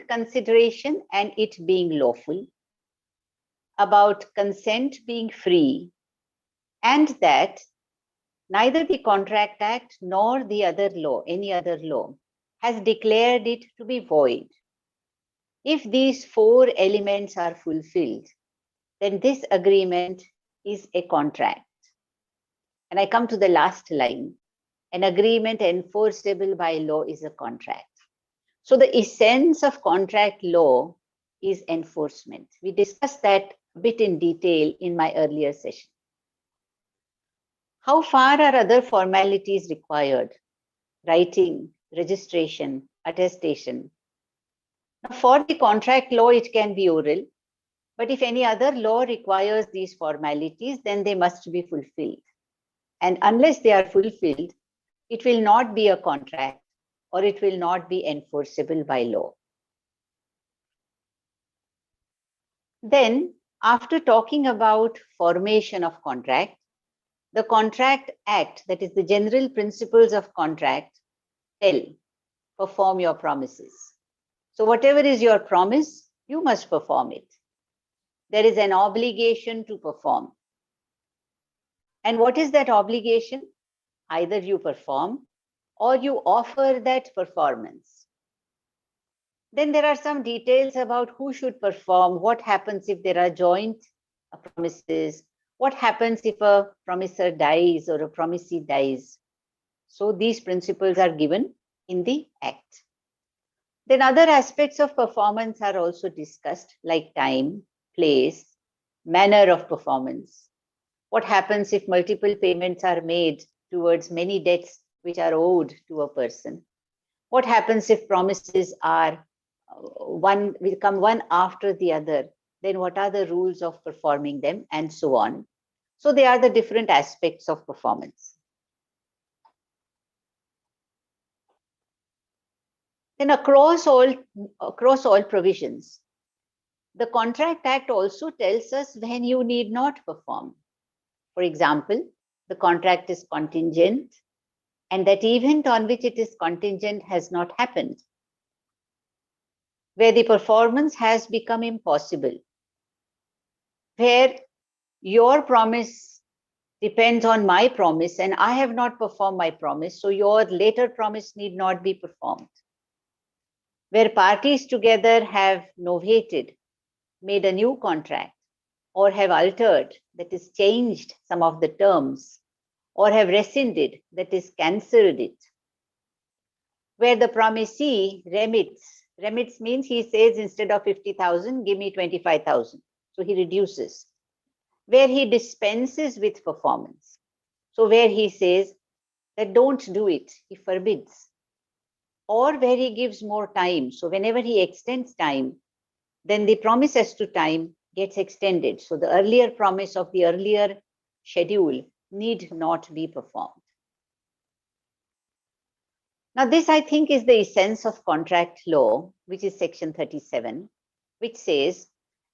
about consideration and it being lawful, about consent being free, and that neither the Contract Act nor the other law, any other law, has declared it to be void. If these four elements are fulfilled, then this agreement is a contract. And I come to the last line. An agreement enforceable by law is a contract. So the essence of contract law is enforcement. We discussed that a bit in detail in my earlier session. How far are other formalities required? Writing, registration, attestation. Now, for the contract law, it can be oral, but if any other law requires these formalities, then they must be fulfilled. And unless they are fulfilled, it will not be a contract or it will not be enforceable by law. Then, after talking about formation of contract, the Contract Act, that is the general principles of contract, tell, perform your promises. So whatever is your promise, you must perform it. There is an obligation to perform. And what is that obligation? Either you perform or you offer that performance. Then there are some details about who should perform, what happens if there are joint promises, what happens if a promiser dies or a promisee dies. So these principles are given in the Act. Then other aspects of performance are also discussed, like time, place, manner of performance. What happens if multiple payments are made towards many debts which are owed to a person? What happens if promises are will come one after the other? Then what are the rules of performing them, and so on. So they are the different aspects of performance. Then across all provisions, the Contract Act also tells us when you need not perform. For example, the contract is contingent and that event on which it is contingent has not happened, where the performance has become impossible, where your promise depends on my promise and I have not performed my promise, so your later promise need not be performed, where parties together have novated, made a new contract, or have altered, that is changed some of the terms, or have rescinded, that is cancelled it, where the promisee remits means he says instead of 50,000, give me 25,000. So he reduces. Where he dispenses with performance. So where he says that don't do it, he forbids. Or where he gives more time. So whenever he extends time, then the promise as to time gets extended. So the earlier promise of the earlier schedule need not be performed. Now this, I think, is the essence of contract law, which is section 37, which says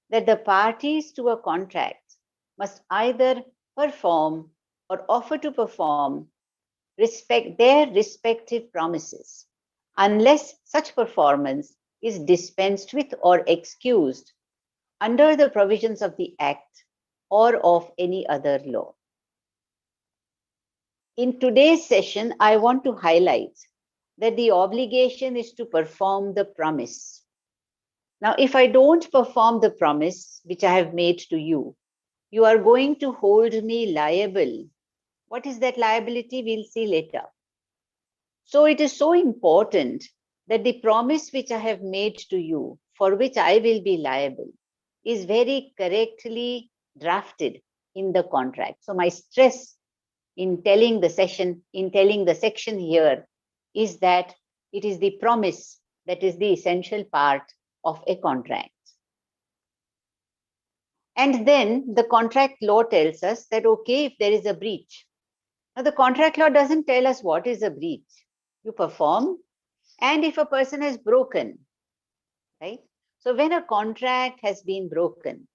that the parties to a contract must either perform or offer to perform their respective promises, unless such performance is dispensed with or excused under the provisions of the Act or of any other law. In today's session, I want to highlight that the obligation is to perform the promise. Now, if I don't perform the promise which I have made to you, you are going to hold me liable. What is that liability? We'll see later. So it is so important that the promise which I have made to you, for which I will be liable, is very correctly drafted in the contract. So my stress in telling the section here is that it is the promise that is the essential part of a contract. And then the contract law tells us that, okay, if there is a breach. Now the contract law doesn't tell us what is a breach. You perform, and if a person has broken, right? So when a contract has been broken,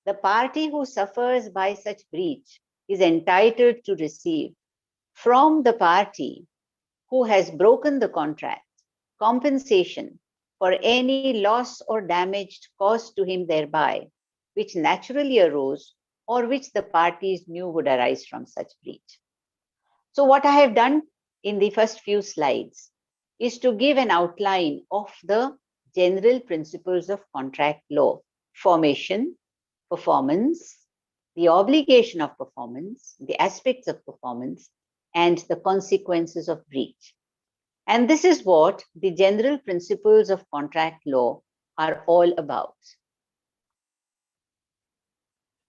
the party who suffers by such breach is entitled to receive from the party who has broken the contract compensation for any loss or damage caused to him thereby, which naturally arose or which the parties knew would arise from such breach. So what I have done in the first few slides is to give an outline of the general principles of contract law: formation, performance, the obligation of performance, the aspects of performance, and the consequences of breach. And this is what the general principles of contract law are all about.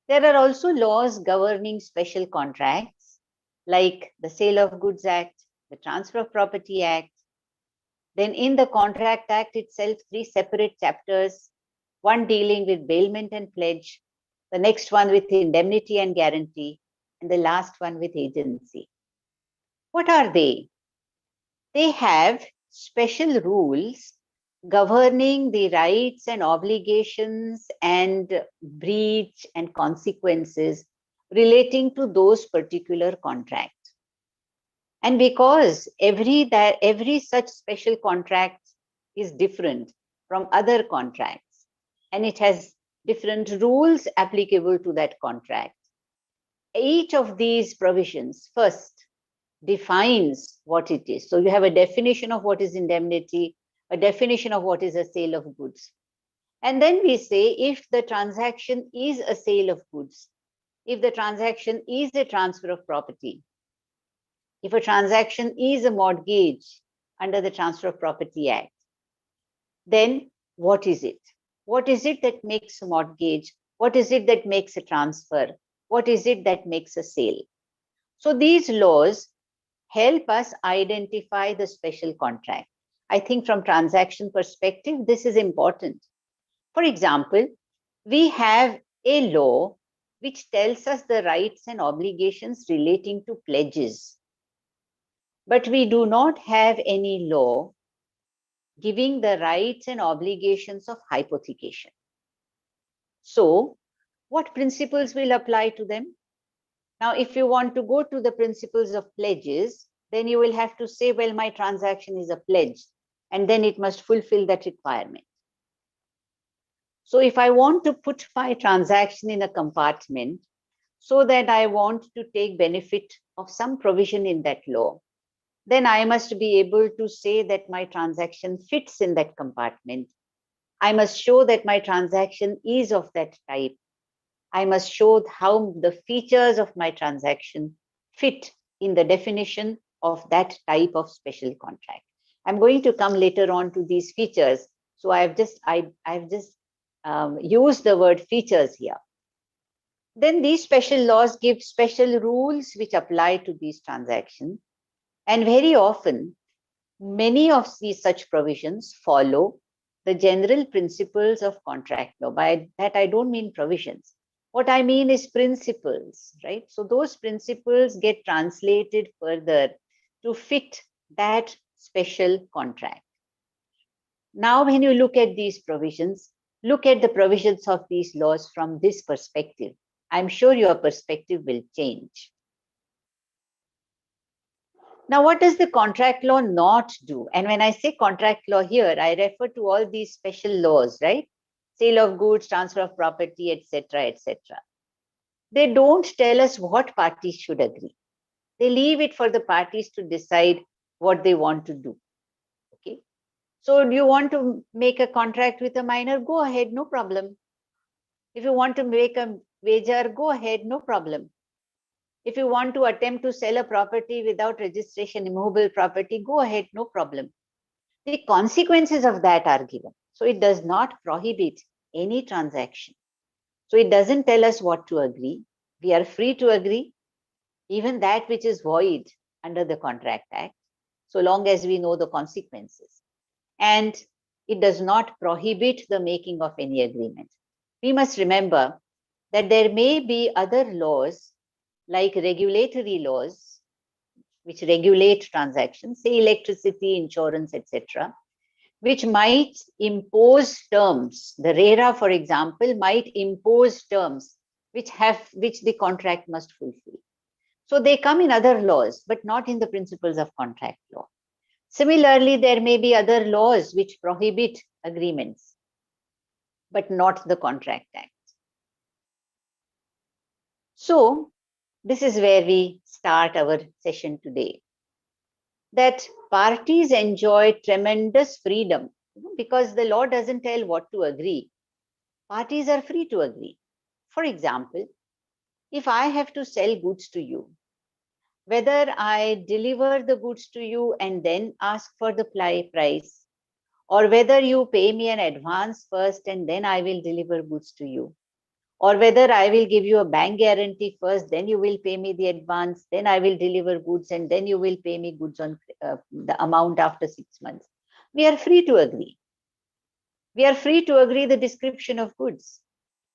There are also laws governing special contracts, like the Sale of Goods Act, the Transfer of Property Act. Then in the Contract Act itself, 3 separate chapters, one dealing with bailment and pledge, the next one with indemnity and guarantee, and the last one with agency. What are they? They have special rules governing the rights and obligations and breach and consequences relating to those particular contracts. And because every such special contract is different from other contracts, and it has different rules applicable to that contract, each of these provisions first defines what it is. So you have a definition of what is indemnity, a definition of what is a sale of goods. And then we say if the transaction is a sale of goods, if the transaction is a transfer of property, if a transaction is a mortgage under the Transfer of Property Act, then what is it? What is it that makes a mortgage? What is it that makes a transfer? What is it that makes a sale? So these laws help us identify the special contract. I think from transaction perspective, this is important. For example, we have a law which tells us the rights and obligations relating to pledges. But we do not have any law giving the rights and obligations of hypothecation. So, what principles will apply to them? Now, if you want to go to the principles of pledges, then you will have to say, well, my transaction is a pledge, and then it must fulfill that requirement. So if I want to put my transaction in a compartment so that I want to take benefit of some provision in that law, then I must be able to say that my transaction fits in that compartment. I must show that my transaction is of that type. I must show how the features of my transaction fit in the definition of that type of special contract. I'm going to come later on to these features. So I've just used the word features here. Then these special laws give special rules which apply to these transactions. And very often, many of these such provisions follow the general principles of contract law. By that, I don't mean provisions. What I mean is principles, right? So those principles get translated further to fit that special contract. Now, when you look at these provisions, look at the provisions of these laws from this perspective. I'm sure your perspective will change. Now, what does the contract law not do? And when I say contract law here, I refer to all these special laws, right? Sale of goods, transfer of property, etc., etc. They don't tell us what parties should agree. They leave it for the parties to decide what they want to do. Okay. So do you want to make a contract with a minor? Go ahead, no problem. If you want to make a wager, go ahead, no problem. If you want to attempt to sell a property without registration, immovable property, go ahead, no problem. The consequences of that are given. So it does not prohibit any transaction. So it doesn't tell us what to agree. We are free to agree, even that which is void under the Contract Act, so long as we know the consequences. And it does not prohibit the making of any agreement. We must remember that there may be other laws, like regulatory laws, which regulate transactions, say electricity, insurance, etc., which might impose terms. The RERA, for example, might impose terms which the contract must fulfill. So they come in other laws, but not in the principles of contract law. Similarly, there may be other laws which prohibit agreements, but not the Contract Act. So, this is where we start our session today. That parties enjoy tremendous freedom because the law doesn't tell what to agree. Parties are free to agree. For example, if I have to sell goods to you, whether I deliver the goods to you and then ask for the price, or whether you pay me an advance first and then I will deliver goods to you, or whether I will give you a bank guarantee first, then you will pay me the advance, then I will deliver goods, and then you will pay me goods on the amount after 6 months. We are free to agree. We are free to agree the description of goods.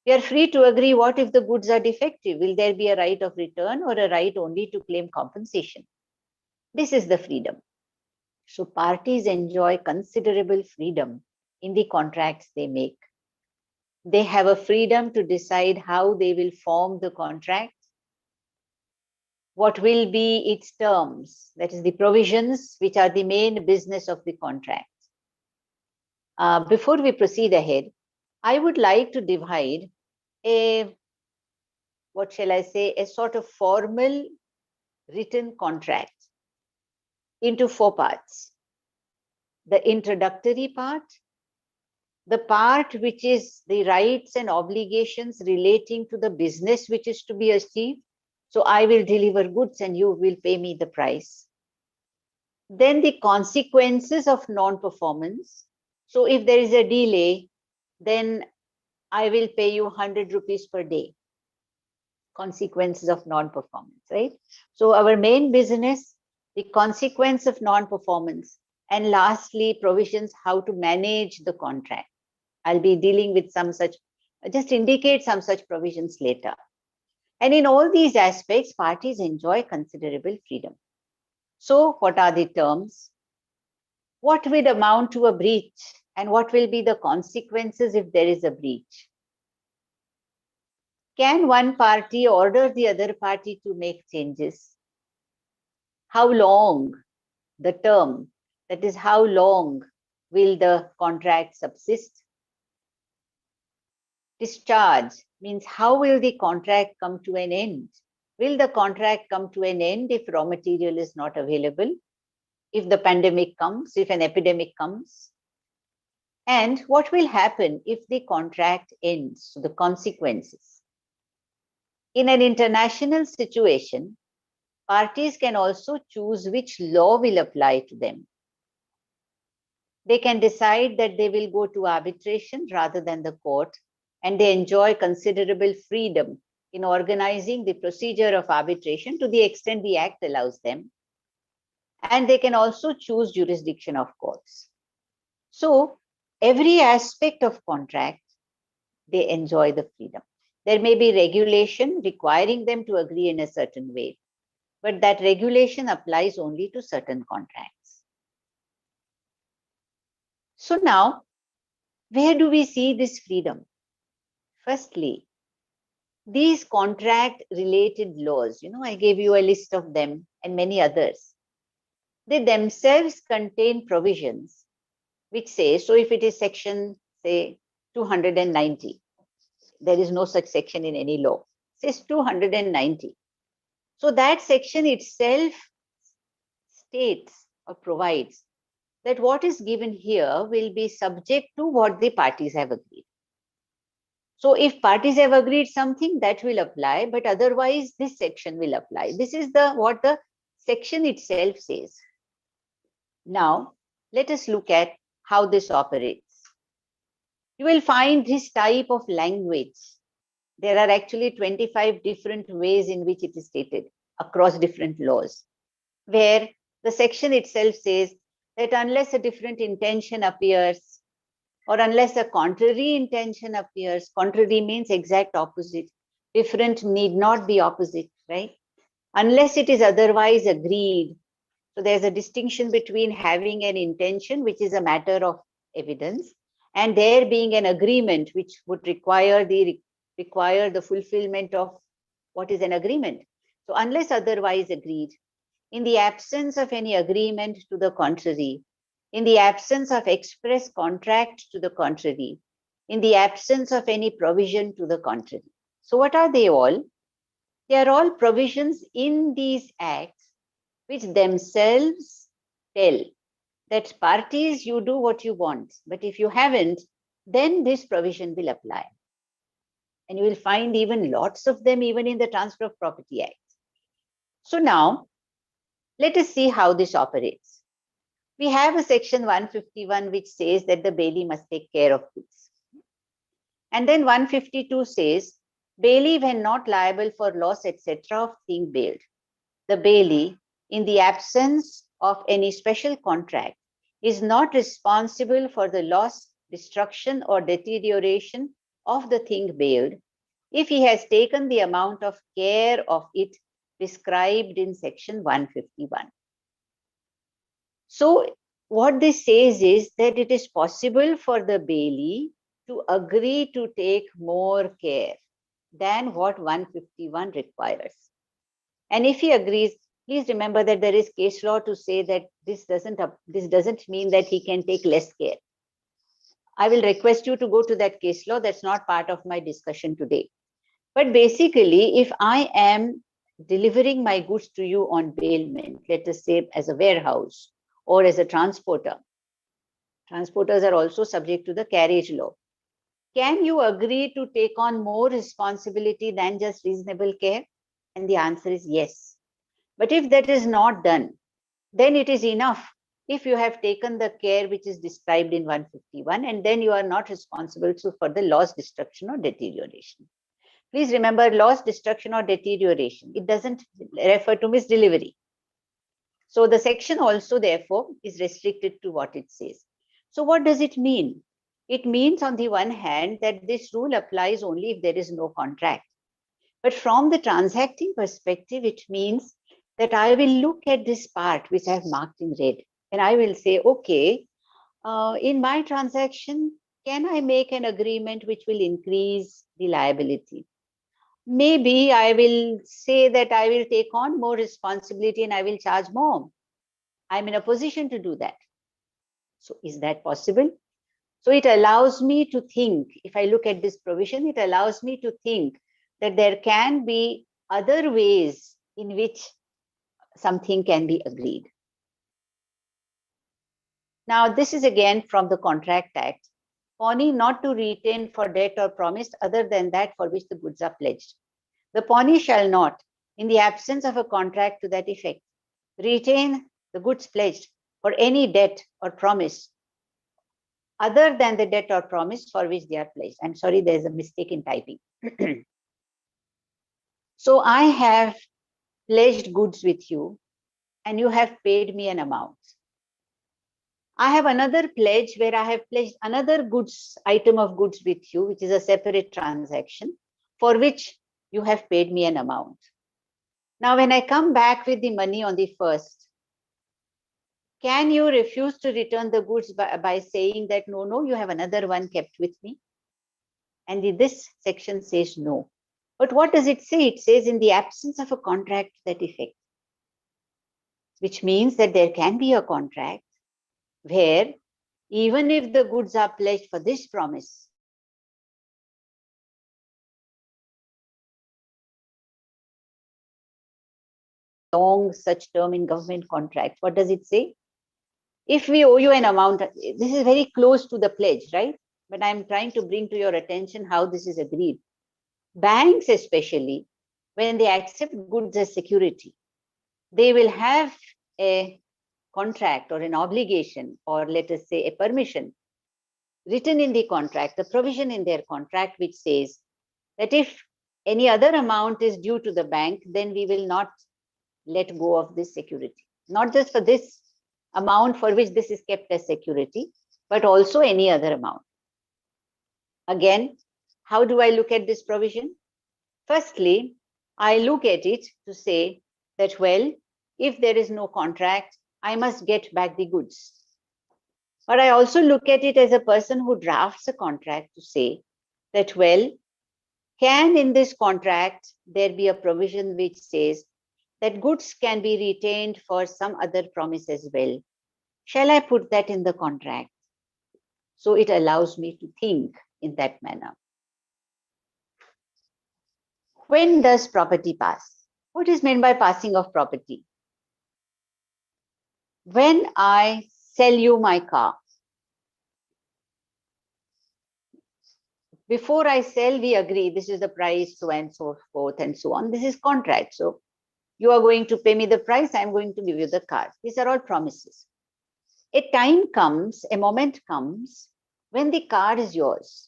We are free to agree what if the goods are defective. Will there be a right of return or a right only to claim compensation? This is the freedom. So parties enjoy considerable freedom in the contracts they make. They have a freedom to decide how they will form the contract, what will be its terms, that is the provisions which are the main business of the contract. Before we proceed ahead, I would like to divide a, what shall I say, a sort of formal written contract into 4 parts. The introductory part, the part which is the rights and obligations relating to the business which is to be achieved. So I will deliver goods and you will pay me the price. Then the consequences of non-performance. So if there is a delay, then I will pay you 100 rupees per day. Consequences of non-performance, right? So our main business, the consequence of non-performance, and lastly, provisions how to manage the contract. I'll be dealing with some such, just indicate some such provisions later. And in all these aspects, parties enjoy considerable freedom. So what are the terms? What will amount to a breach? And what will be the consequences if there is a breach? Can one party order the other party to make changes? How long the term, that is, how long will the contract subsist? Discharge means how will the contract come to an end? Will the contract come to an end if raw material is not available? If the pandemic comes, if an epidemic comes? And what will happen if the contract ends? So the consequences. In an international situation, parties can also choose which law will apply to them. They can decide that they will go to arbitration rather than the court, and they enjoy considerable freedom in organizing the procedure of arbitration to the extent the Act allows them. And they can also choose jurisdiction of courts. So every aspect of contract, they enjoy the freedom. There may be regulation requiring them to agree in a certain way, but that regulation applies only to certain contracts. So now, where do we see this freedom? Firstly, these contract related laws, I gave you a list of them and many others. They themselves contain provisions which say, so if it is section, say, 290, there is no such section in any law, says 290. So that section itself states or provides that what is given here will be subject to what the parties have agreed. So if parties have agreed something, that will apply, but otherwise this section will apply. This is what the section itself says. Now, let us look at how this operates. You will find this type of language. There are actually 25 different ways in which it is stated across different laws, where the section itself says that unless a different intention appears, or unless a contrary intention appears, contrary means exact opposite, different need not be opposite, right? Unless it is otherwise agreed. So there's a distinction between having an intention, which is a matter of evidence, and there being an agreement, which would require the fulfillment of what is an agreement. So unless otherwise agreed, in the absence of any agreement to the contrary, in the absence of express contract to the contrary, in the absence of any provision to the contrary. So what are they all? They are all provisions in these acts which themselves tell that parties, you do what you want, but if you haven't, then this provision will apply. And you will find even lots of them even in the Transfer of Property Act. So now, let us see how this operates. We have a section 151 which says that the bailee must take care of this. And then 152 says, bailee when not liable for loss, etc. of thing bailed. The bailee, in the absence of any special contract, is not responsible for the loss, destruction, or deterioration of the thing bailed if he has taken the amount of care of it prescribed in section 151. So what this says is that it is possible for the bailee to agree to take more care than what 151 requires. And if he agrees, please remember that there is case law to say that this doesn't mean that he can take less care. I will request you to go to that case law. That's not part of my discussion today. But basically, if I am delivering my goods to you on bailment, let us say as a warehouse or as a transporter, transporters are also subject to the carriage law. Can you agree to take on more responsibility than just reasonable care? And the answer is yes. But if that is not done, then it is enough if you have taken the care which is described in 151, and then you are not responsible for the loss, destruction, or deterioration. Please remember, loss, destruction, or deterioration. It doesn't refer to misdelivery. So the section also, therefore, is restricted to what it says. So what does it mean? It means, on the one hand, that this rule applies only if there is no contract. But from the transacting perspective, it means that I will look at this part which I have marked in red, and I will say, okay, in my transaction, can I make an agreement which will increase the liability? Maybe I will say that I will take on more responsibility and I will charge more. I'm in a position to do that. So is that possible? So it allows me to think, if I look at this provision, it allows me to think that there can be other ways in which something can be agreed. Now, this is again from the Contract Act. Pawnee not to retain for debt or promise other than that for which the goods are pledged. The pawnee shall not, in the absence of a contract to that effect, retain the goods pledged for any debt or promise other than the debt or promise for which they are pledged. I'm sorry, there's a mistake in typing. So I have pledged goods with you and you have paid me an amount. I have another pledge where I have pledged another goods, item of goods with you, which is a separate transaction, for which you have paid me an amount. Now, when I come back with the money on the first, can you refuse to return the goods by saying that, no, you have another one kept with me? And this section says no. But what does it say? It says in the absence of a contract to that effect, which means that there can be a contract where even if the goods are pledged for this promise, long such term in government contract, what does it say? If we owe you an amount, this is very close to the pledge, right? But I'm trying to bring to your attention how this is agreed. Banks especially, when they accept goods as security, they will have a contract or an obligation, or let us say a permission written in the contract, the provision in their contract which says that if any other amount is due to the bank, then we will not let go of this security. Not just for this amount for which this is kept as security, but also any other amount. Again, how do I look at this provision? Firstly, I look at it to say that, well, if there is no contract, I must get back the goods. But I also look at it as a person who drafts a contract to say that, well, can in this contract there be a provision which says that goods can be retained for some other promise as well. Shall I put that in the contract? So it allows me to think in that manner. When does property pass? What is meant by passing of property? When I sell you my car, before I sell, we agree this is the price, so and so forth and so on. This is contract. So you are going to pay me the price, I'm going to give you the car. These are all promises. A time comes, a moment comes when the car is yours,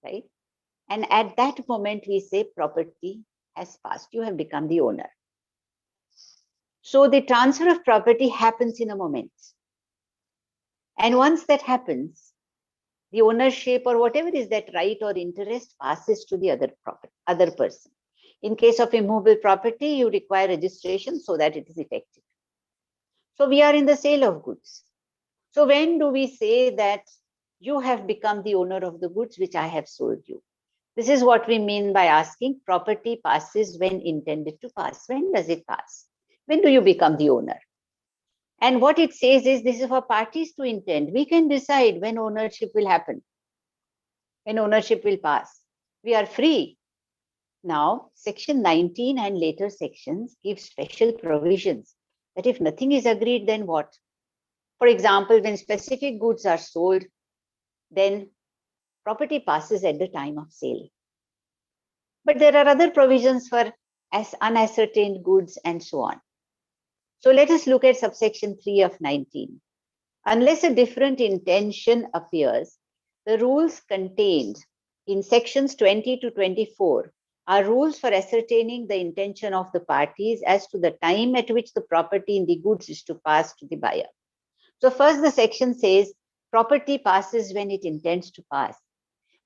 right? And at that moment, we say property has passed. You have become the owner. So the transfer of property happens in a moment. And once that happens, the ownership or whatever is that right or interest passes to the other person. In case of immovable property, you require registration so that it is effective. So we are in the sale of goods. So when do we say that you have become the owner of the goods which I have sold you? This is what we mean by asking property passes when intended to pass. When does it pass? When do you become the owner? And what it says is this is for parties to intend. We can decide when ownership will happen, when ownership will pass. We are free. Now, section 19 and later sections give special provisions that if nothing is agreed, then what? For example, when specific goods are sold, then property passes at the time of sale. But there are other provisions for unascertained goods and so on. So let us look at subsection 3 of 19. Unless a different intention appears, the rules contained in sections 20 to 24 are rules for ascertaining the intention of the parties as to the time at which the property in the goods is to pass to the buyer. So first the section says property passes when it intends to pass.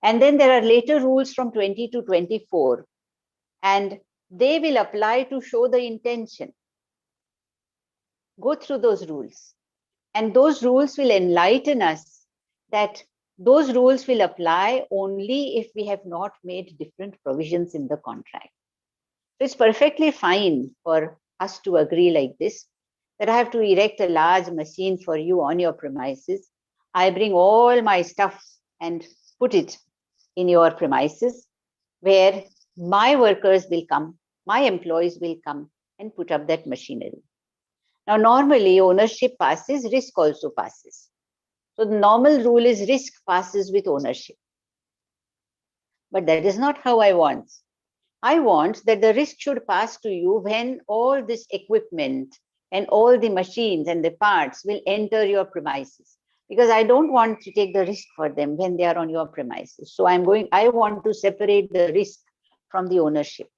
And then there are later rules from 20 to 24, and they will apply to show the intention. Go through those rules. And those rules will enlighten us that those rules will apply only if we have not made different provisions in the contract. So it's perfectly fine for us to agree like this, that I have to erect a large machine for you on your premises. I bring all my stuff and put it in your premises, where my workers will come, my employees will come and put up that machinery. Now, normally ownership passes, risk also passes. So the normal rule is risk passes with ownership. But that is not how I want. I want that the risk should pass to you when all this equipment and all the machines and the parts will enter your premises. Because I don't want to take the risk for them when they are on your premises. So I want to separate the risk from the ownership.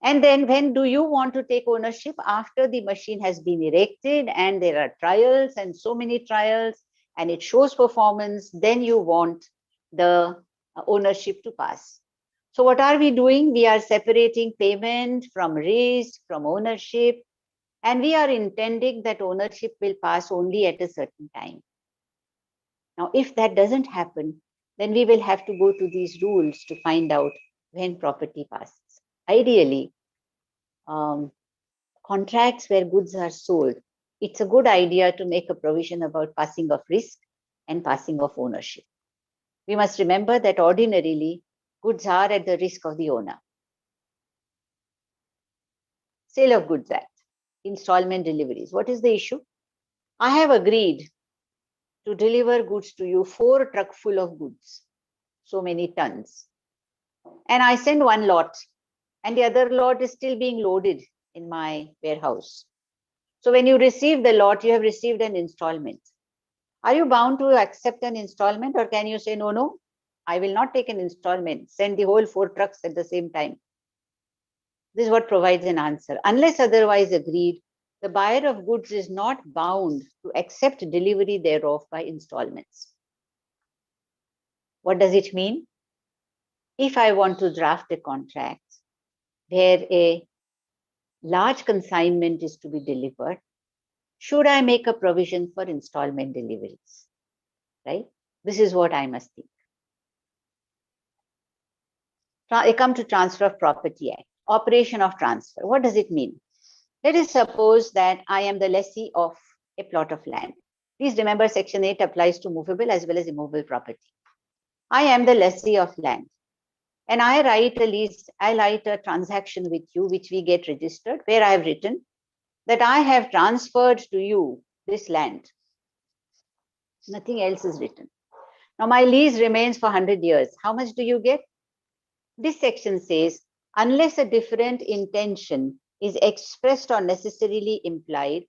And then when do you want to take ownership? After the machine has been erected and there are trials and so many trials and it shows performance, then you want the ownership to pass. So what are we doing? We are separating payment from risk, from ownership, and we are intending that ownership will pass only at a certain time. Now, if that doesn't happen, then we will have to go to these rules to find out when property passes. Ideally, contracts where goods are sold, it's a good idea to make a provision about passing of risk and passing of ownership. We must remember that ordinarily, goods are at the risk of the owner. Sale of Goods Act, installment deliveries. What is the issue? I have agreed to deliver goods to you, 4 trucks full of goods, so many tons. And I send one lot, and the other lot is still being loaded in my warehouse. So when you receive the lot, you have received an installment. Are you bound to accept an installment, or can you say, no, I will not take an installment, send the whole 4 trucks at the same time? This is what provides an answer. Unless otherwise agreed, the buyer of goods is not bound to accept delivery thereof by installments. What does it mean? If I want to draft a contract where a large consignment is to be delivered, should I make a provision for installment deliveries? Right? This is what I must think. I come to Transfer of Property Act. Operation of transfer. What does it mean? Let us suppose that I am the lessee of a plot of land. Please remember Section 8 applies to movable as well as immovable property. I am the lessee of land. And I write a transaction with you, which we get registered, where I have written that I have transferred to you this land. Nothing else is written. Now my lease remains for 100 years. How much do you get? This section says, unless a different intention is expressed or necessarily implied,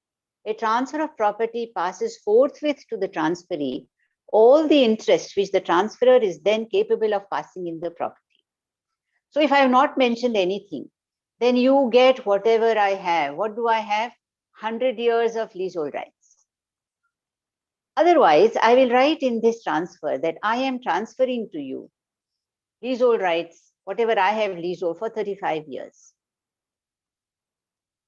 a transfer of property passes forthwith to the transferee all the interest which the transferor is then capable of passing in the property. So if I have not mentioned anything, then you get whatever I have. What do I have? 100 years of leasehold rights. Otherwise, I will write in this transfer that I am transferring to you leasehold rights, whatever I have leasehold for 35 years.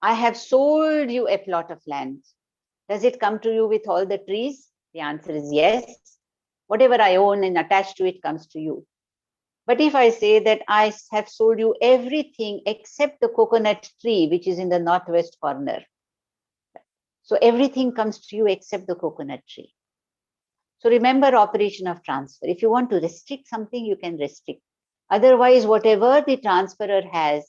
I have sold you a plot of land. Does it come to you with all the trees? The answer is yes. Whatever I own and attached to it comes to you. But if I say that I have sold you everything except the coconut tree, which is in the northwest corner. So everything comes to you except the coconut tree. So remember operation of transfer. If you want to restrict something, you can restrict. Otherwise, whatever the transferor has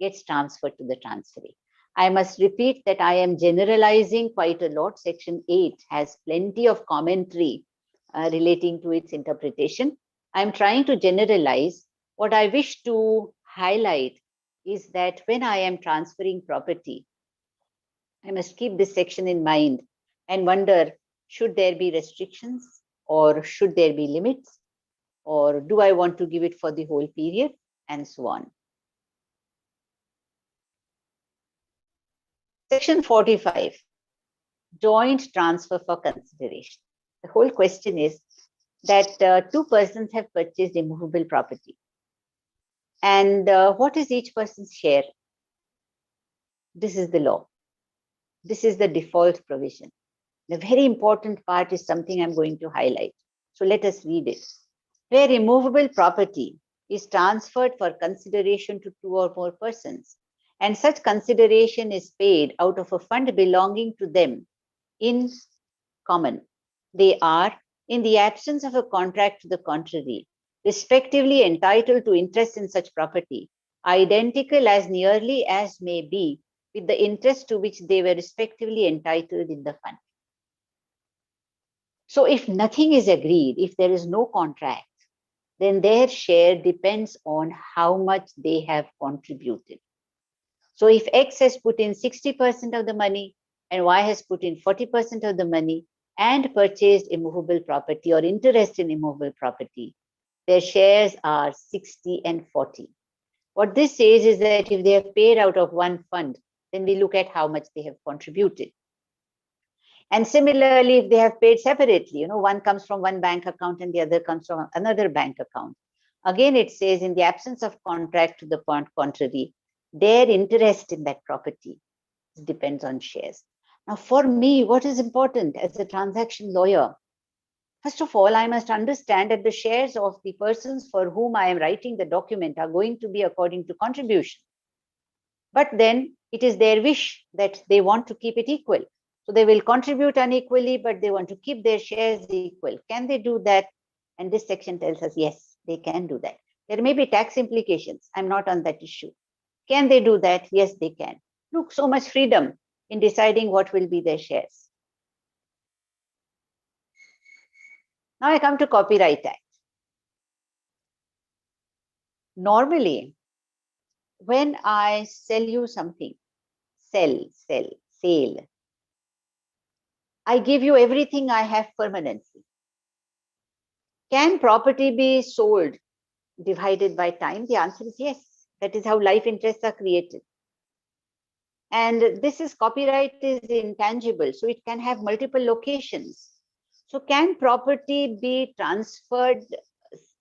gets transferred to the transferee. I must repeat that I am generalizing quite a lot. Section 8 has plenty of commentary relating to its interpretation. I'm trying to generalize. What I wish to highlight is that when I am transferring property, I must keep this section in mind and wonder, should there be restrictions or should there be limits? Or do I want to give it for the whole period? And so on. Section 45, joint transfer for consideration. The whole question is that two persons have purchased immovable property. And what is each person's share? This is the law. This is the default provision. The very important part is something I'm going to highlight. So let us read it. Where immovable property is transferred for consideration to two or more persons, and such consideration is paid out of a fund belonging to them in common, they are, in the absence of a contract to the contrary, respectively entitled to interest in such property, identical as nearly as may be with the interest to which they were respectively entitled in the fund. So if nothing is agreed, if there is no contract, then their share depends on how much they have contributed. So if X has put in 60% of the money and Y has put in 40% of the money and purchased immovable property or interest in immovable property, their shares are 60 and 40. What this says is that if they have paid out of one fund, then we look at how much they have contributed. And similarly, if they have paid separately, one comes from one bank account and the other comes from another bank account. Again, it says in the absence of contract to the contrary, their interest in that property depends on shares. Now, for me, what is important as a transaction lawyer? First of all, I must understand that the shares of the persons for whom I am writing the document are going to be according to contribution. But then it is their wish that they want to keep it equal. So they will contribute unequally, but they want to keep their shares equal. Can they do that? And this section tells us, yes, they can do that. There may be tax implications. I'm not on that issue. Can they do that? Yes, they can. Look, so much freedom in deciding what will be their shares. Now I come to Copyright Act. Normally, when I sell you something, sale, I give you everything I have permanently. Can property be sold divided by time? The answer is yes. That is how life interests are created. And this is, copyright is intangible, so it can have multiple locations. So can property be transferred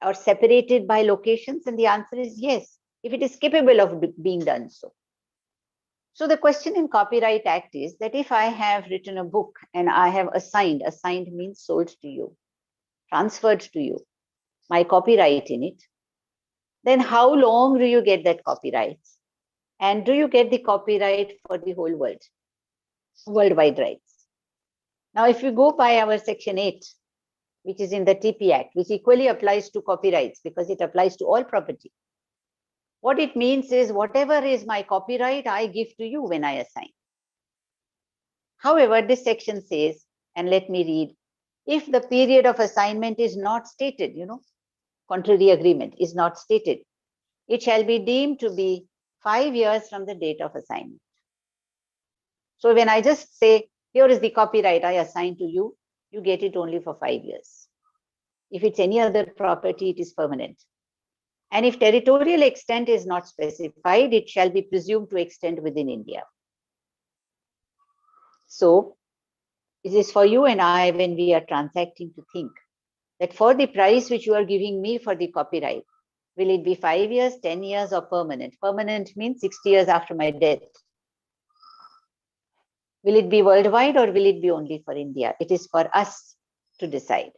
or separated by locations? And the answer is yes, if it is capable of being done so. So the question in Copyright Act is that if I have written a book and I have assigned means sold to you, transferred to you, my copyright in it, then how long do you get that copyright? And do you get the copyright for the whole world, worldwide rights? Now, if you go by our Section 8, which is in the TP Act, which equally applies to copyrights because it applies to all property. What it means is whatever is my copyright, I give to you when I assign. However, this section says, and let me read, if the period of assignment is not stated, contrary agreement is not stated, it shall be deemed to be 5 years from the date of assignment. So when I just say, here is the copyright I assign to you, you get it only for 5 years. If it's any other property, it is permanent. And if territorial extent is not specified, it shall be presumed to extend within India. So it is for you and I, when we are transacting, to think that for the price which you are giving me for the copyright, will it be 5 years, 10 years, or permanent? Permanent means 60 years after my death. Will it be worldwide or will it be only for India? It is for us to decide.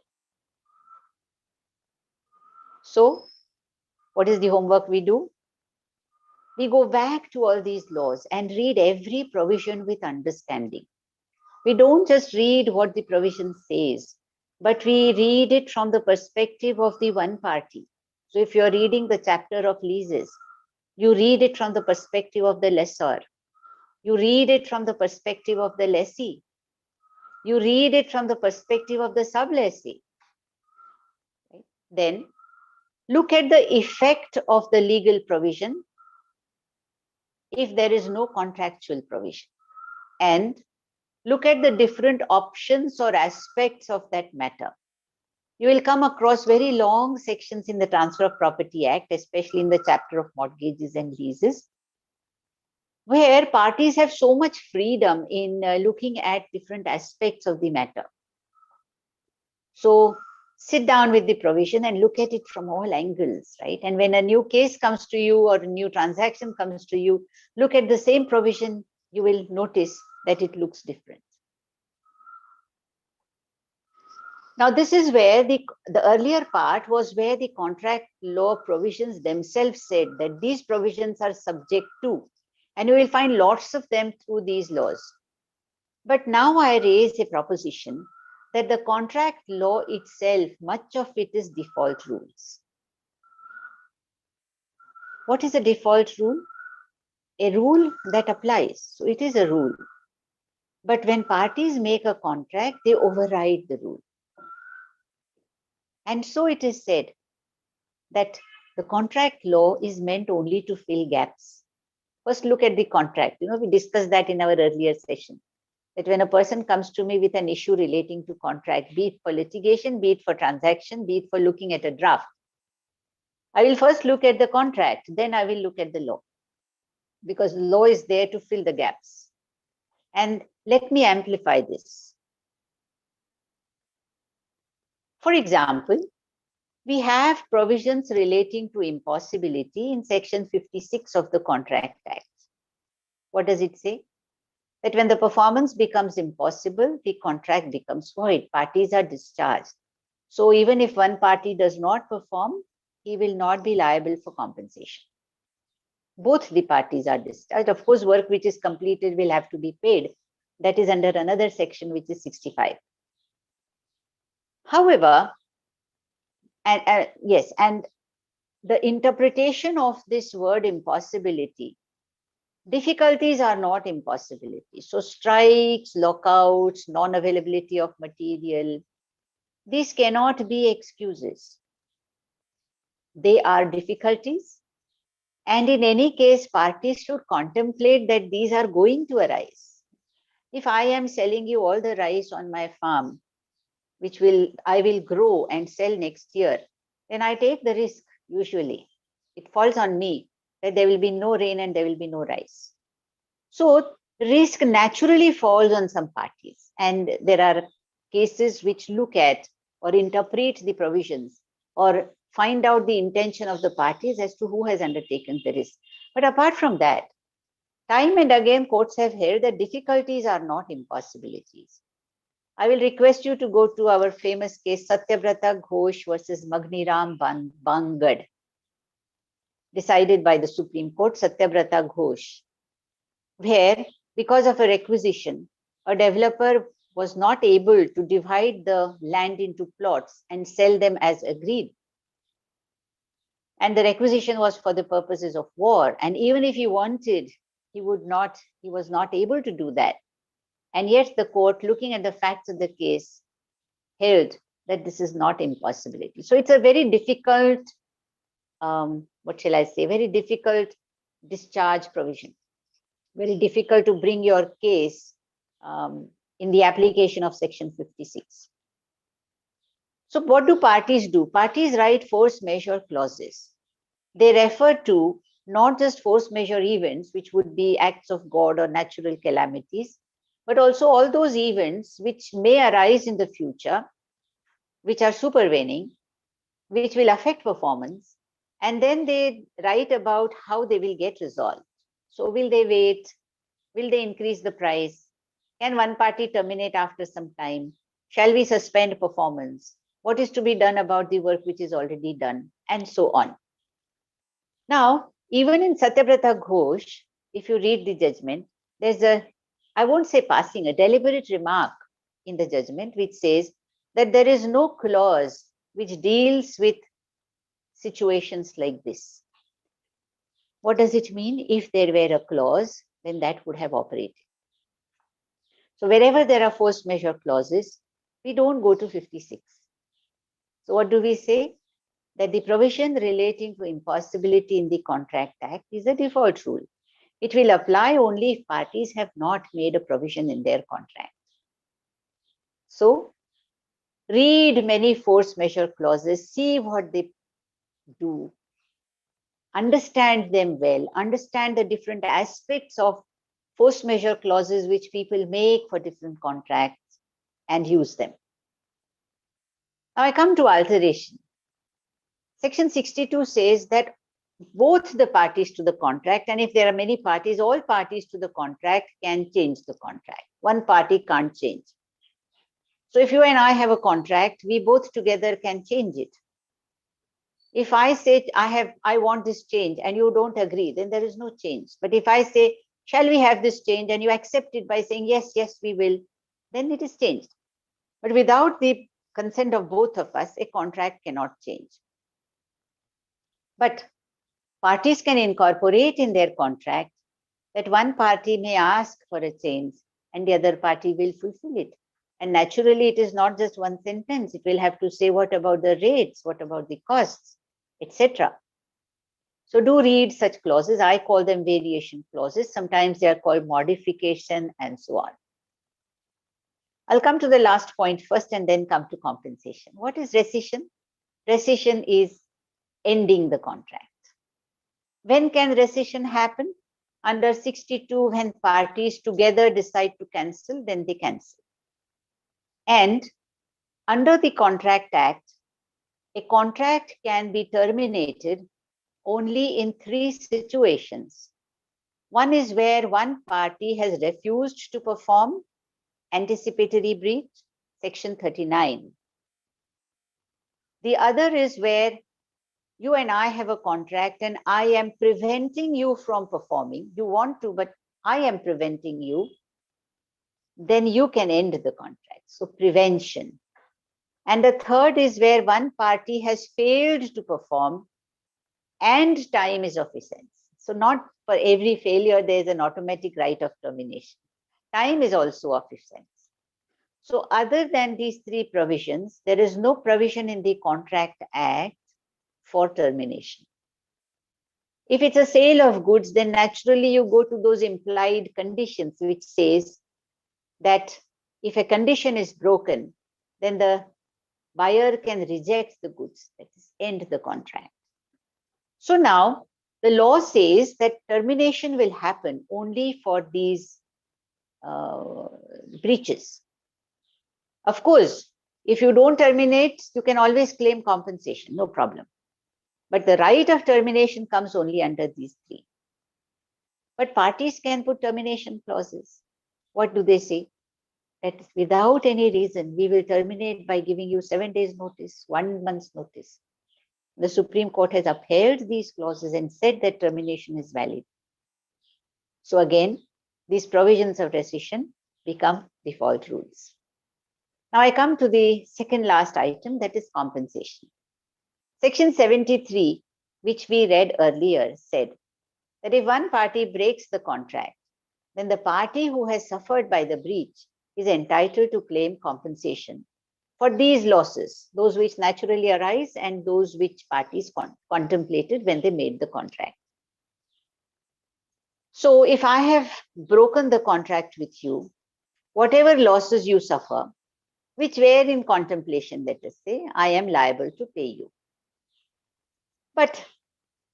So what is the homework we do? We go back to all these laws and read every provision with understanding. We don't just read what the provision says, but we read it from the perspective of the one party. So if you're reading the chapter of leases, you read it from the perspective of the lessor. You read it from the perspective of the lessee. You read it from the perspective of the sublessee. Right? Then look at the effect of the legal provision if there is no contractual provision, and look at the different options or aspects of that matter. You will come across very long sections in the Transfer of Property Act, especially in the chapter of mortgages and leases, where parties have so much freedom in looking at different aspects of the matter. So sit down with the provision and look at it from all angles, right? And when a new case comes to you or a new transaction comes to you, look at the same provision, you will notice that it looks different. Now, this is where the earlier part was where the contract law provisions themselves said that these provisions are subject to, and you will find lots of them through these laws. But now I raise a proposition that the contract law itself, much of it is default rules. What is a default rule? A rule that applies. So it is a rule. But when parties make a contract, they override the rule. And so it is said that the contract law is meant only to fill gaps. First, look at the contract. We discussed that in our earlier session, that when a person comes to me with an issue relating to contract, be it for litigation, be it for transaction, be it for looking at a draft, I will first look at the contract, then I will look at the law, because law is there to fill the gaps. And let me amplify this. For example, we have provisions relating to impossibility in section 56 of the Contract Act. What does it say? That when the performance becomes impossible, the contract becomes void. Parties are discharged. So even if one party does not perform, he will not be liable for compensation. Both the parties are discharged. Of course, work which is completed will have to be paid. That is under another section, which is 65. However, and the interpretation of this word impossibility, difficulties are not impossibility. So strikes, lockouts, non-availability of material, these cannot be excuses. They are difficulties. And in any case, parties should contemplate that these are going to arise. If I am selling you all the rice on my farm, which I will grow and sell next year, then I take the risk usually. It falls on me that there will be no rain and there will be no rice. So risk naturally falls on some parties. And there are cases which look at or interpret the provisions or find out the intention of the parties as to who has undertaken the risk. But apart from that, time and again, courts have held that difficulties are not impossibilities. I will request you to go to our famous case, Satyavrata Ghosh versus Magniram Bangad. decided by the Supreme Court, Satyabrata Ghosh, where because of a requisition, a developer was not able to divide the land into plots and sell them as agreed. And the requisition was for the purposes of war. And even if he wanted, he was not able to do that. And yet the court, looking at the facts of the case, held that this is not impossibility. So it's a very difficult, very difficult discharge provision. Very difficult to bring your case in the application of Section 56. So what do parties do? Parties write force majeure clauses. They refer to not just force majeure events, which would be acts of God or natural calamities, but also all those events which may arise in the future, which are supervening, which will affect performance. And then they write about how they will get resolved. So will they wait? Will they increase the price? Can one party terminate after some time? Shall we suspend performance? What is to be done about the work which is already done? And so on. Now, even in Satyabrata Ghosh, if you read the judgment, there's I won't say passing, a deliberate remark in the judgment which says that there is no clause which deals with situations like this. What does it mean? If there were a clause, then that would have operated. So wherever there are force majeure clauses, we don't go to 56. So what do we say? That the provision relating to impossibility in the Contract Act is a default rule. It will apply only if parties have not made a provision in their contract. So read many force majeure clauses, see what they do, understand them well, understand the different aspects of force majeure clauses which people make for different contracts and use them. Now I come to alteration. Section 62 says that both the parties to the contract, and if there are many parties, all parties to the contract can change the contract. One party can't change. So if you and I have a contract, we both together can change it. If I say I want this change and you don't agree, then there is no change. But if I say, shall we have this change, and you accept it by saying, yes, yes, we will, then it is changed. But without the consent of both of us, a contract cannot change. But parties can incorporate in their contract that one party may ask for a change and the other party will fulfill it. And naturally, it is not just one sentence. It will have to say, what about the rates? What about the costs, etc. So do read such clauses. I call them variation clauses. Sometimes they are called modification and so on. I'll come to the last point first and then come to compensation. What is rescission? Rescission is ending the contract. When can rescission happen? Under 62, when parties together decide to cancel, then they cancel. And under the Contract Act, a contract can be terminated only in 3 situations. One is where one party has refused to perform anticipatory breach, Section 39. The other is where you and I have a contract and I am preventing you from performing. You want to, but I am preventing you. Then you can end the contract. So prevention. And the third is where one party has failed to perform and time is of essence. So not for every failure, there is an automatic right of termination. Time is also of essence. So other than these 3 provisions, there is no provision in the Contract Act for termination. If it's a sale of goods, then naturally you go to those implied conditions, which says that if a condition is broken, then the buyer can reject the goods, that is, end the contract. So now the law says that termination will happen only for these breaches. Of course, if you don't terminate, you can always claim compensation, no problem. But the right of termination comes only under these 3. But parties can put termination clauses. What do they say? That without any reason, we will terminate by giving you 7 days notice, 1 month's notice. The Supreme Court has upheld these clauses and said that termination is valid. So again, these provisions of rescission become default rules. Now I come to the second last item, that is compensation. Section 73, which we read earlier, said that if one party breaks the contract, then the party who has suffered by the breach is entitled to claim compensation for these losses, those which naturally arise and those which parties contemplated when they made the contract. So if I have broken the contract with you, whatever losses you suffer, which were in contemplation, let us say, I am liable to pay you. But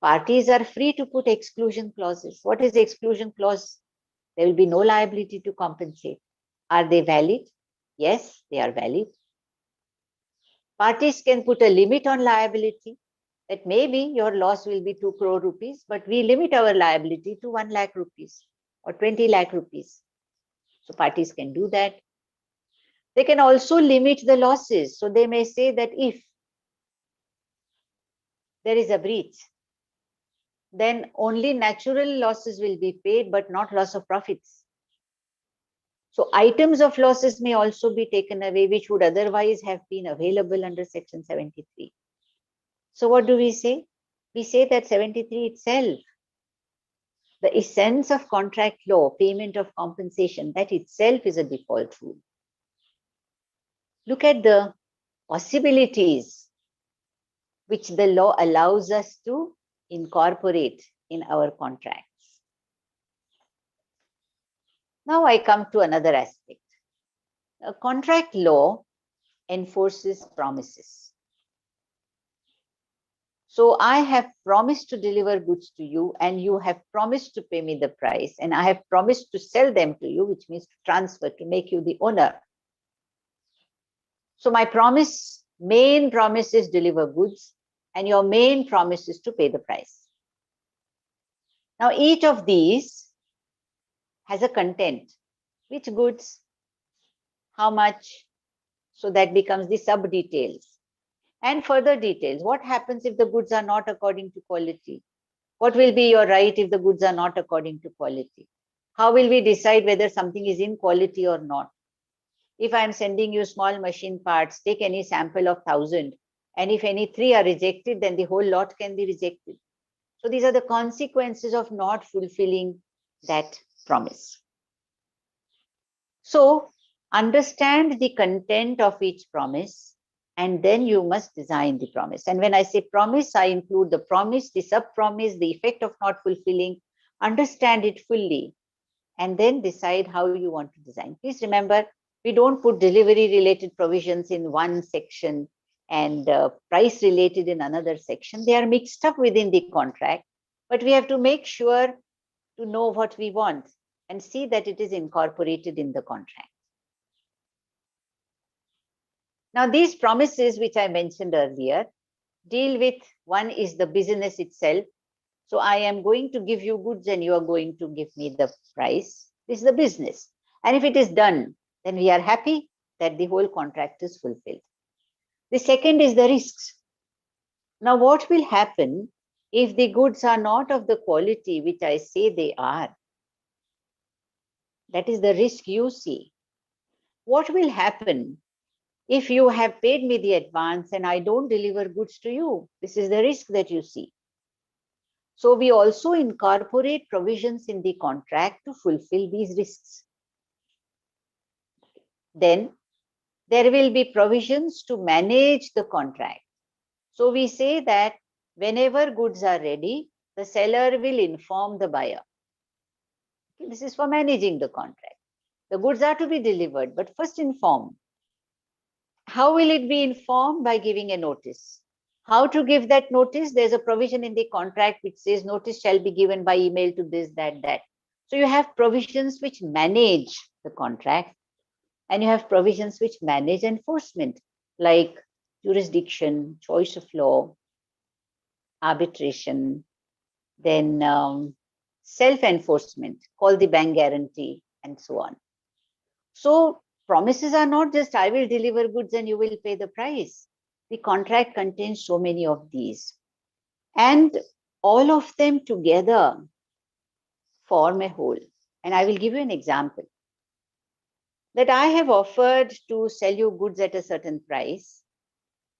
parties are free to put exclusion clauses. What is the exclusion clause? There will be no liability to compensate. Are they valid? Yes, they are valid. Parties can put a limit on liability, that maybe your loss will be 2 crore rupees, but we limit our liability to 1 lakh rupees or 20 lakh rupees. So parties can do that. They can also limit the losses. So they may say that if there is a breach, then only natural losses will be paid, but not loss of profits. So items of losses may also be taken away, which would otherwise have been available under Section 73. So what do we say? We say that 73 itself, the essence of contract law, payment of compensation, that itself is a default rule. Look at the possibilities which the law allows us to incorporate in our contracts. Now I come to another aspect. A contract law enforces promises. So I have promised to deliver goods to you and you have promised to pay me the price, and I have promised to sell them to you, which means to transfer, to make you the owner. So my main promise is deliver goods, and your main promise is to pay the price. Now each of these has a content. Which goods, how much, so that becomes the sub details. And further details, what happens if the goods are not according to quality? What will be your right if the goods are not according to quality? How will we decide whether something is in quality or not? If I am sending you small machine parts, take any sample of 1,000, and if any 3 are rejected, then the whole lot can be rejected. So these are the consequences of not fulfilling that promise. So understand the content of each promise, and then you must design the promise. And when I say promise, I include the promise, the sub-promise, the effect of not fulfilling. Understand it fully, and then decide how you want to design. Please remember, we don't put delivery-related provisions in one section and price-related in another section. They are mixed up within the contract, but we have to make sure to know what we want and see that it is incorporated in the contract. Now, these promises which I mentioned earlier deal with, one is the business itself. So I am going to give you goods and you are going to give me the price. This is the business. And if it is done, then we are happy that the whole contract is fulfilled. The second is the risks. Now, what will happen if the goods are not of the quality which I say they are? That is the risk you see. What will happen if you have paid me the advance and I don't deliver goods to you? This is the risk that you see. So we also incorporate provisions in the contract to fulfill these risks. Then there will be provisions to manage the contract. So we say that whenever goods are ready, the seller will inform the buyer. Okay, this is for managing the contract. The goods are to be delivered, but first inform. How will it be informed? By giving a notice. How to give that notice? There's a provision in the contract which says notice shall be given by email to this, that. So you have provisions which manage the contract, and you have provisions which manage enforcement, like jurisdiction, choice of law, arbitration, then self-enforcement, call the bank guarantee, and so on. So promises are not just I will deliver goods and you will pay the price. The contract contains so many of these. And all of them together form a whole. And I will give you an example. That I have offered to sell you goods at a certain price.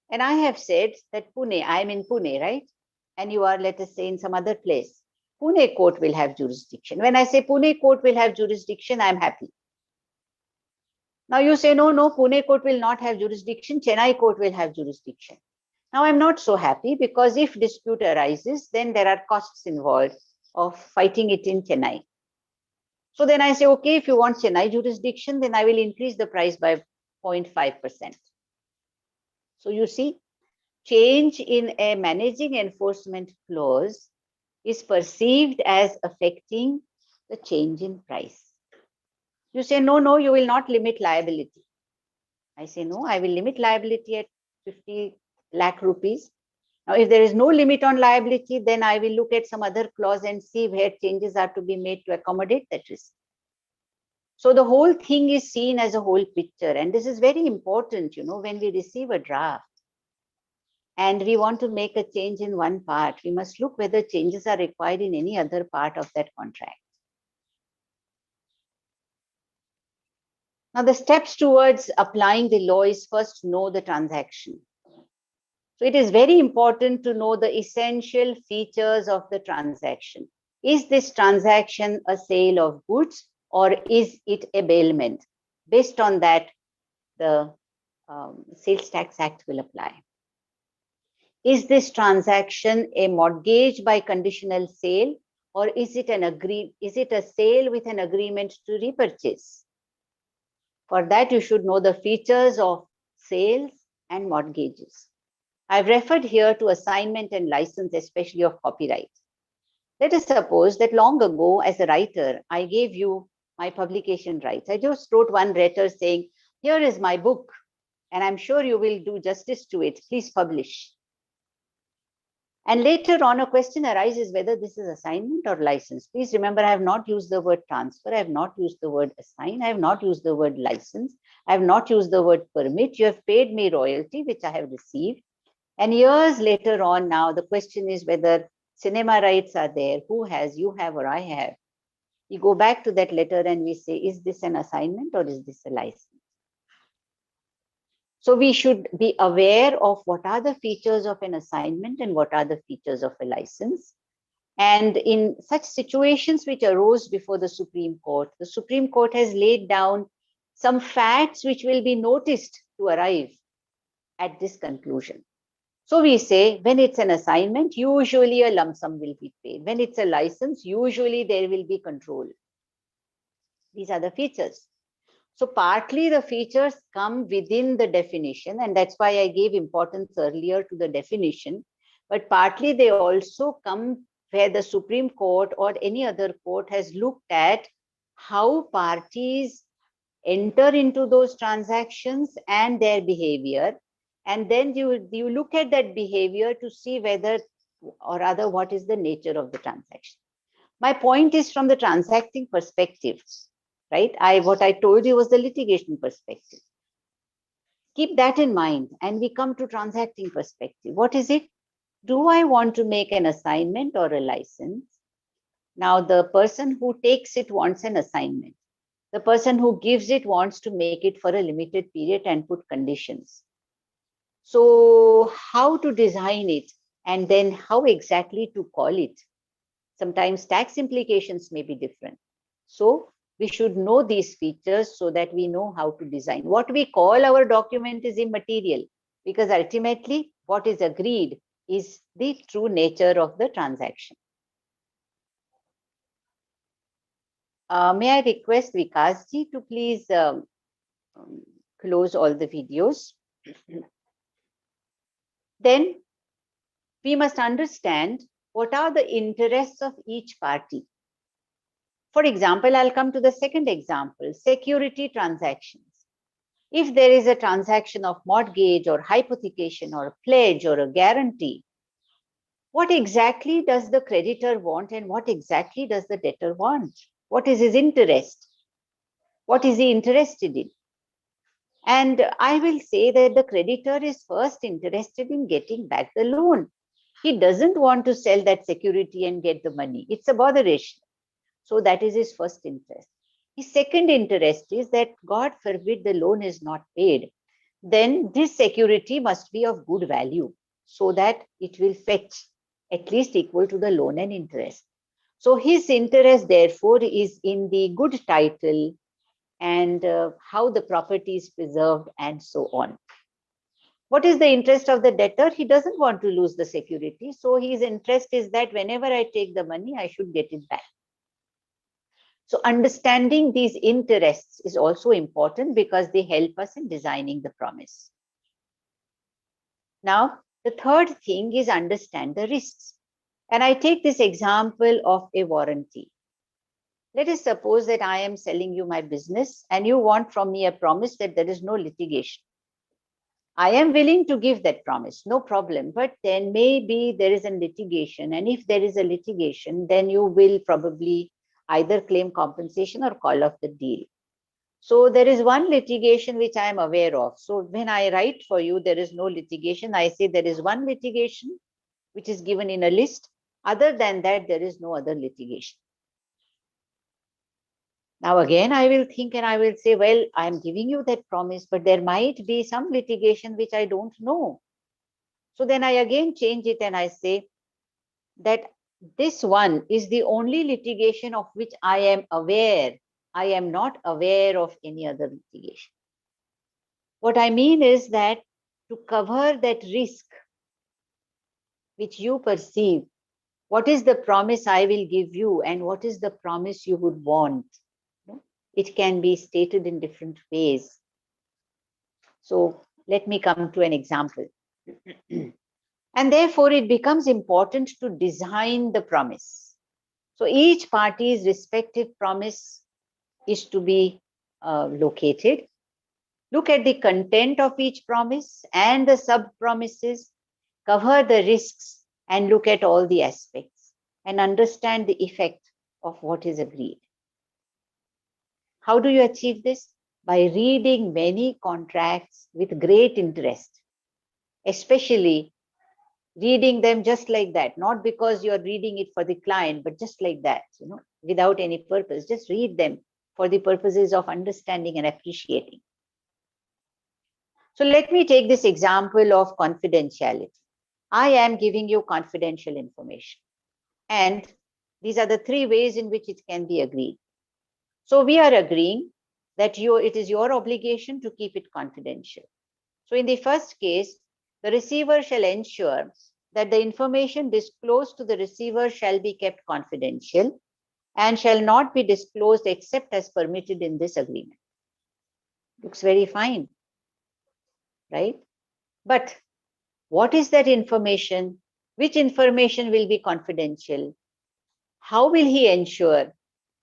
And I have said that Pune, I'm in Pune, right? And you are, let us say, in some other place. Pune court will have jurisdiction. When I say Pune court will have jurisdiction, I'm happy. Now you say, no, Pune court will not have jurisdiction, Chennai court will have jurisdiction. Now I'm not so happy because if dispute arises, then there are costs involved of fighting it in Chennai. So then I say, okay, if you want Chennai jurisdiction, then I will increase the price by 0.5%. So you see, change in a managing enforcement clause is perceived as affecting the change in price. You say, no, you will not limit liability. I say, no, I will limit liability at 50 lakh rupees. Now, if there is no limit on liability, then I will look at some other clause and see where changes are to be made to accommodate that risk. So the whole thing is seen as a whole picture. And this is very important, when we receive a draft and we want to make a change in one part, we must look whether changes are required in any other part of that contract. Now, the steps towards applying the law is first know the transaction. So it is very important to know the essential features of the transaction. Is this transaction a sale of goods or is it a bailment? Based on that, the Sales Tax Act will apply. Is this transaction a mortgage by conditional sale or is it a sale with an agreement to repurchase? For that, you should know the features of sales and mortgages. I've referred here to assignment and license, especially of copyright. Let us suppose that long ago, as a writer, I gave you my publication rights. I just wrote one letter saying, here is my book, and I'm sure you will do justice to it. Please publish. And later on, a question arises whether this is assignment or license. Please remember, I have not used the word transfer. I have not used the word assign. I have not used the word license. I have not used the word permit. You have paid me royalty, which I have received. And years later on now, the question is whether cinema rights are there. Who has? You have or I have. We go back to that letter and we say, is this an assignment or is this a license? So we should be aware of what are the features of an assignment and what are the features of a license. And in such situations which arose before the Supreme Court has laid down some facts which will be noticed to arrive at this conclusion. So we say when it's an assignment, usually a lump sum will be paid. When it's a license, usually there will be control. These are the features. So partly the features come within the definition, and that's why I gave importance earlier to the definition, but partly they also come where the Supreme Court or any other court has looked at how parties enter into those transactions and their behavior. And then you look at that behavior to see whether, or rather, what is the nature of the transaction. My point is from the transacting perspective, right? What I told you was the litigation perspective. Keep that in mind, and we come to transacting perspective. What is it? Do I want to make an assignment or a license? Now, the person who takes it wants an assignment. The person who gives it wants to make it for a limited period and put conditions. So how to design it and then how exactly to call it? Sometimes tax implications may be different. So we should know these features so that we know how to design. What we call our document is immaterial because ultimately what is agreed is the true nature of the transaction. May I request Vikasji to please close all the videos. Then we must understand what are the interests of each party. For example, I'll come to the second example, security transactions. If there is a transaction of mortgage or hypothecation or a pledge or a guarantee, what exactly does the creditor want and what exactly does the debtor want? What is his interest? What is he interested in? And I will say that the creditor is first interested in getting back the loan. He doesn't want to sell that security and get the money. It's a botheration. So that is his first interest. His second interest is that, God forbid, the loan is not paid, then this security must be of good value so that it will fetch at least equal to the loan and interest. So his interest, therefore, is in the good title and how the property is preserved and so on. What is the interest of the debtor? He doesn't want to lose the security. So his interest is that whenever I take the money, I should get it back. So understanding these interests is also important because they help us in designing the promise. Now, the third thing is understand the risks. And I take this example of a warranty. Let us suppose that I am selling you my business and you want from me a promise that there is no litigation. I am willing to give that promise, no problem. But then maybe there is a litigation. And if there is a litigation, then you will probably either claim compensation or call off the deal. So there is one litigation which I am aware of. So when I write for you, there is no litigation. I say there is one litigation which is given in a list. Other than that, there is no other litigation. Now again, I will think and I will say, well, I am giving you that promise, but there might be some litigation which I don't know. So then I again change it and I say that this one is the only litigation of which I am aware. I am not aware of any other litigation. What I mean is that to cover that risk which you perceive, what is the promise I will give you and what is the promise you would want? It can be stated in different ways. So let me come to an example. And therefore, it becomes important to design the promise. So each party's respective promise is to be located. Look at the content of each promise and the sub-promises, cover the risks and look at all the aspects and understand the effect of what is agreed. How do you achieve this? By reading many contracts with great interest, especially reading them just like that, not because you're reading it for the client, but just like that, without any purpose. Just read them for the purposes of understanding and appreciating. So let me take this example of confidentiality. I am giving you confidential information. And these are the three ways in which it can be agreed. So we are agreeing that it is your obligation to keep it confidential. So in the first case, the receiver shall ensure that the information disclosed to the receiver shall be kept confidential and shall not be disclosed except as permitted in this agreement. Looks very fine, right? But what is that information? Which information will be confidential? How will he ensure?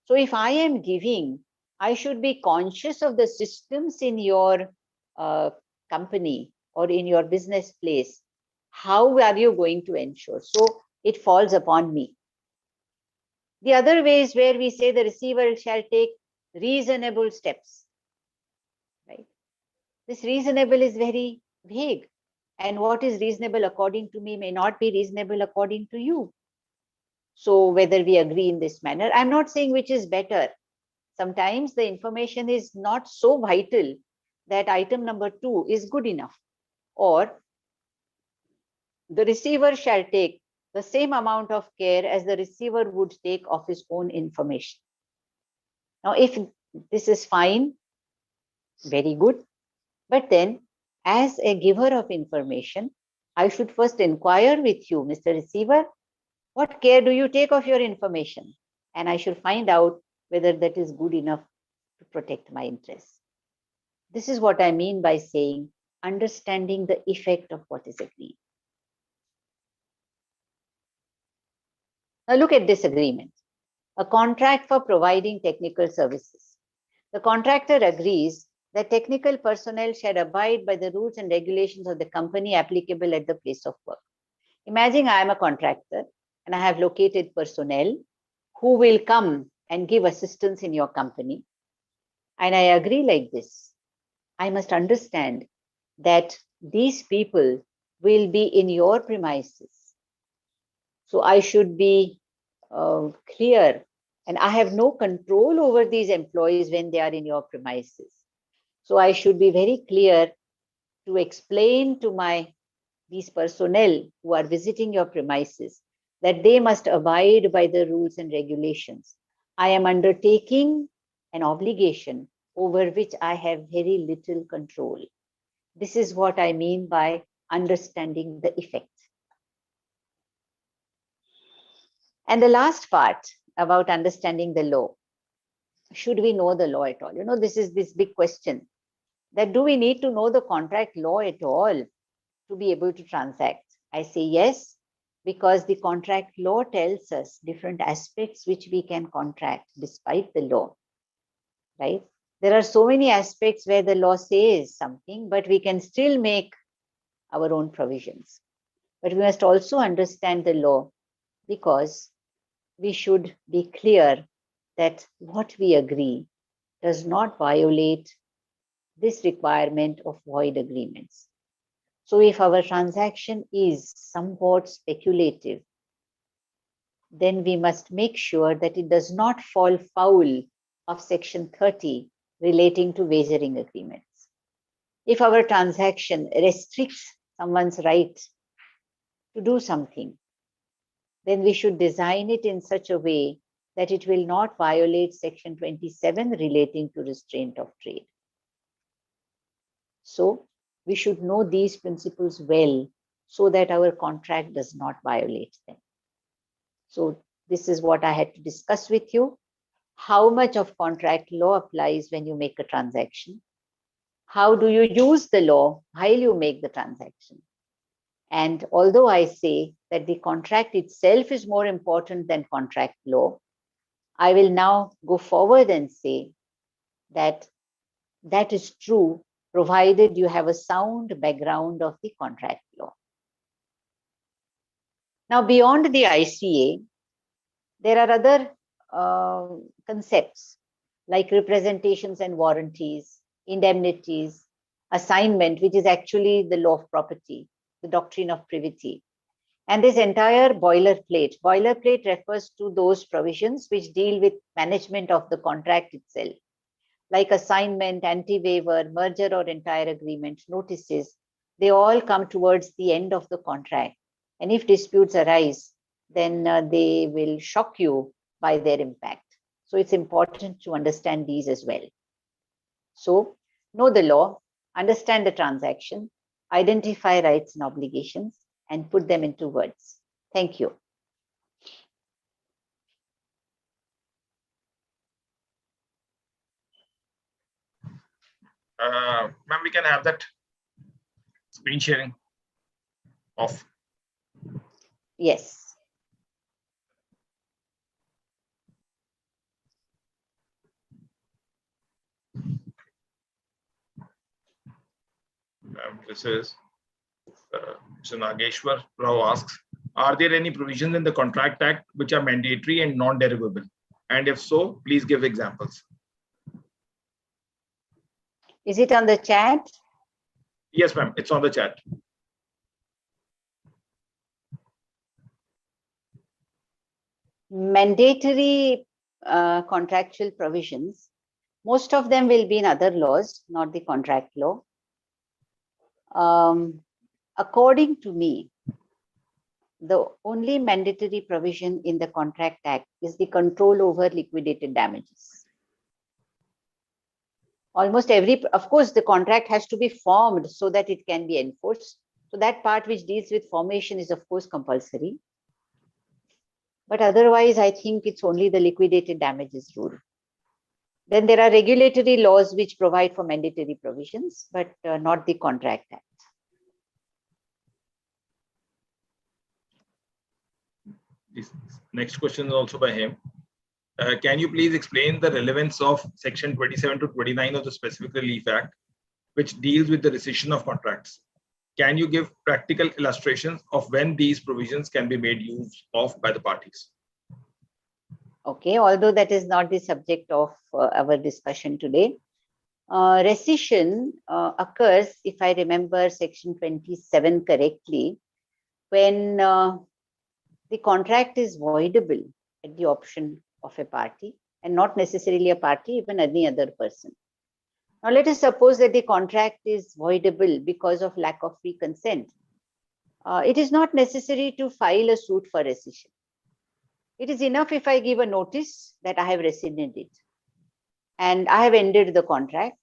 So if I am giving, I should be conscious of the systems in your company or in your business place. How are you going to ensure? So it falls upon me. The other way is where we say the receiver shall take reasonable steps, right? This reasonable is very vague. And what is reasonable according to me may not be reasonable according to you. So whether we agree in this manner, I'm not saying which is better. Sometimes the information is not so vital that item number 2 is good enough. Or the receiver shall take the same amount of care as the receiver would take of his own information. Now, if this is fine, very good. But then, as a giver of information, I should first inquire with you, Mr. Receiver, what care do you take of your information? And I should find out whether that is good enough to protect my interests. This is what I mean by saying understanding the effect of what is agreed. Now look at this agreement, a contract for providing technical services. The contractor agrees that technical personnel shall abide by the rules and regulations of the company applicable at the place of work. Imagine I am a contractor and I have located personnel who will come and give assistance in your company. And I agree like this. I must understand that these people will be in your premises. So I should be clear, and I have no control over these employees when they are in your premises. So I should be very clear to explain to these personnel who are visiting your premises that they must abide by the rules and regulations. I am undertaking an obligation over which I have very little control. This is what I mean by understanding the effect. And the last part about understanding the law. Should we know the law at all? This is this big question, that do we need to know the contract law at all to be able to transact? I say yes, because the contract law tells us different aspects which we can contract despite the law, right? There are so many aspects where the law says something, but we can still make our own provisions. But we must also understand the law, because we should be clear that what we agree does not violate this requirement of void agreements. So if our transaction is somewhat speculative, then we must make sure that it does not fall foul of Section 30 relating to wagering agreements. If our transaction restricts someone's right to do something, then we should design it in such a way that it will not violate Section 27 relating to restraint of trade. So we should know these principles well so that our contract does not violate them. So this is what I had to discuss with you. How much of contract law applies when you make a transaction? How do you use the law while you make the transaction? And although I say that the contract itself is more important than contract law, I will now go forward and say that that is true, provided you have a sound background of the contract law. Now, beyond the ICA, there are other concepts like representations and warranties, indemnities, assignment, which is actually the law of property, the doctrine of privity. And this entire boilerplate refers to those provisions which deal with management of the contract itself, like assignment, anti-waiver, merger or entire agreement, notices. They all come towards the end of the contract. And if disputes arise, then they will shock you by their impact. So it's important to understand these as well. So know the law, understand the transaction, identify rights and obligations, and put them into words. Thank you. Ma'am, we can have that screen sharing off. Yes. This is Mr. Nageshwar Rao asks, are there any provisions in the Contract Act which are mandatory and non-derivable? And if so, please give examples. Is it on the chat? Yes, ma'am, it's on the chat. Mandatory contractual provisions, most of them will be in other laws, not the contract law. According to me, the only mandatory provision in the Contract Act is the control over liquidated damages. Almost every, of course, the contract has to be formed so that it can be enforced. So that part which deals with formation is, of course, compulsory. But otherwise, I think it's only the liquidated damages rule. Then there are regulatory laws which provide for mandatory provisions, but not the Contract Act. This next question is also by him. Can you please explain the relevance of Section 27 to 29 of the Specific Relief Act, which deals with the rescission of contracts? Can you give practical illustrations of when these provisions can be made use of by the parties? Okay, although that is not the subject of our discussion today, Rescission occurs, if I remember section 27 correctly, when the contract is voidable at the option of a party, and not necessarily a party, even any other person. Now, let us suppose that the contract is voidable because of lack of free consent. It is not necessary to file a suit for rescission. It is enough if I give a notice that I have rescinded it and I have ended the contract.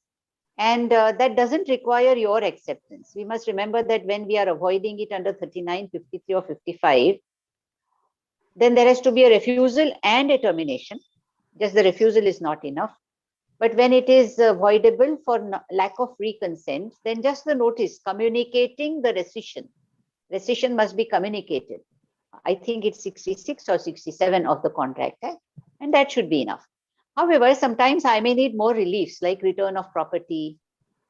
And that doesn't require your acceptance. We must remember that when we are avoiding it under 39, 53, or 55, then there has to be a refusal and a termination. Just the refusal is not enough. But when it is voidable for lack of free consent, then just the notice communicating the rescission. Rescission must be communicated. I think it's 66 or 67 of the Contract Act, and that should be enough. However, sometimes I may need more reliefs like return of property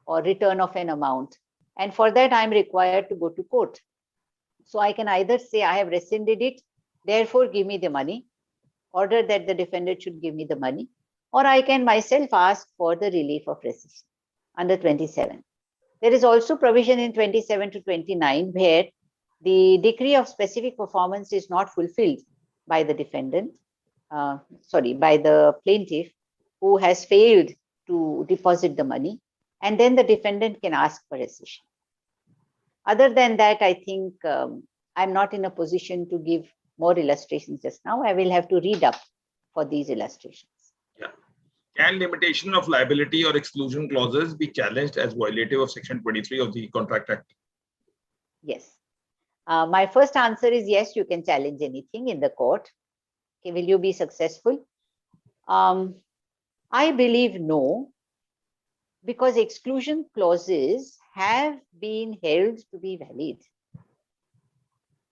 or return of an amount. And for that, I'm required to go to court. So I can either say I have rescinded it, therefore give me the money, order that the defendant should give me the money, or I can myself ask for the relief of rescission under 27. There is also provision in 27 to 29 where the decree of specific performance is not fulfilled by the defendant, by the plaintiff who has failed to deposit the money, and then the defendant can ask for rescission. Other than that, I think I'm not in a position to give more illustrations just now. I will have to read up for these illustrations. Yeah. Can limitation of liability or exclusion clauses be challenged as violative of section 23 of the Contract Act? Yes. My first answer is yes, you can challenge anything in the court. Okay, will you be successful? I believe no, because exclusion clauses have been held to be valid.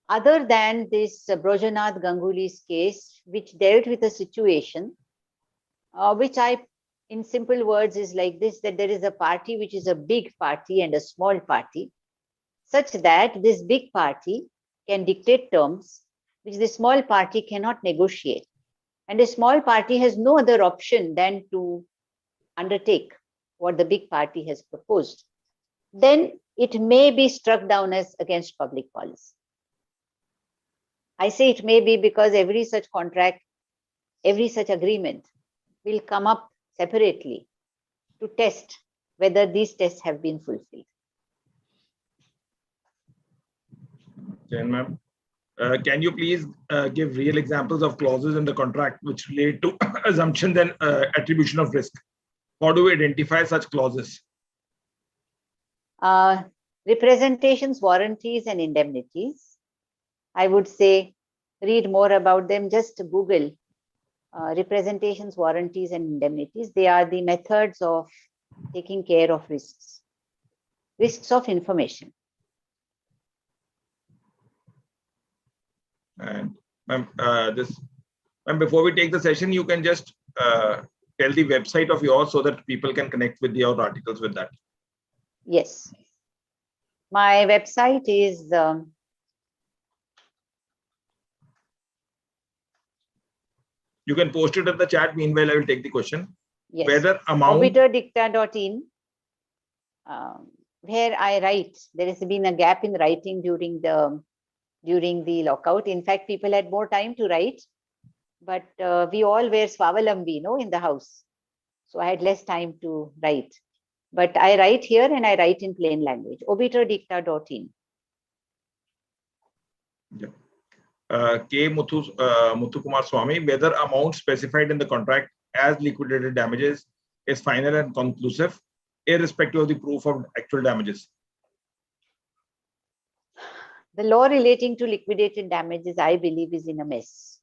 Other than this Brojanath Ganguly's case, which dealt with a situation, which in simple words is like this, that there is a party which is a big party and a small party, such that this big party can dictate terms which the small party cannot negotiate. And a small party has no other option than to undertake what the big party has proposed. Then it may be struck down as against public policy. I say it may be because every such contract, every such agreement will come up separately to test whether these tests have been fulfilled. Jen, ma'am. Can you please give real examples of clauses in the contract which relate to assumptions and attribution of risk? How do we identify such clauses? Representations, warranties, and indemnities. I would say read more about them. Just Google representations, warranties, and indemnities. They are the methods of taking care of risks of information. And ma'am, before we take the session, you can just tell the website of yours so that people can connect with your articles with that. Yes. My website is you can post it in the chat. Meanwhile, I will take the question. Yes. Whether amount obiterdicta.in, where I write. There has been a gap in writing during the lockout. In fact, people had more time to write, but we all were swavalambi, in the house. So I had less time to write. But I write here and I write in plain language. obiterdicta.in. Yeah. K. Muthukumar Swami, whether amount specified in the contract as liquidated damages is final and conclusive, irrespective of the proof of actual damages. The law relating to liquidated damages, I believe, is in a mess.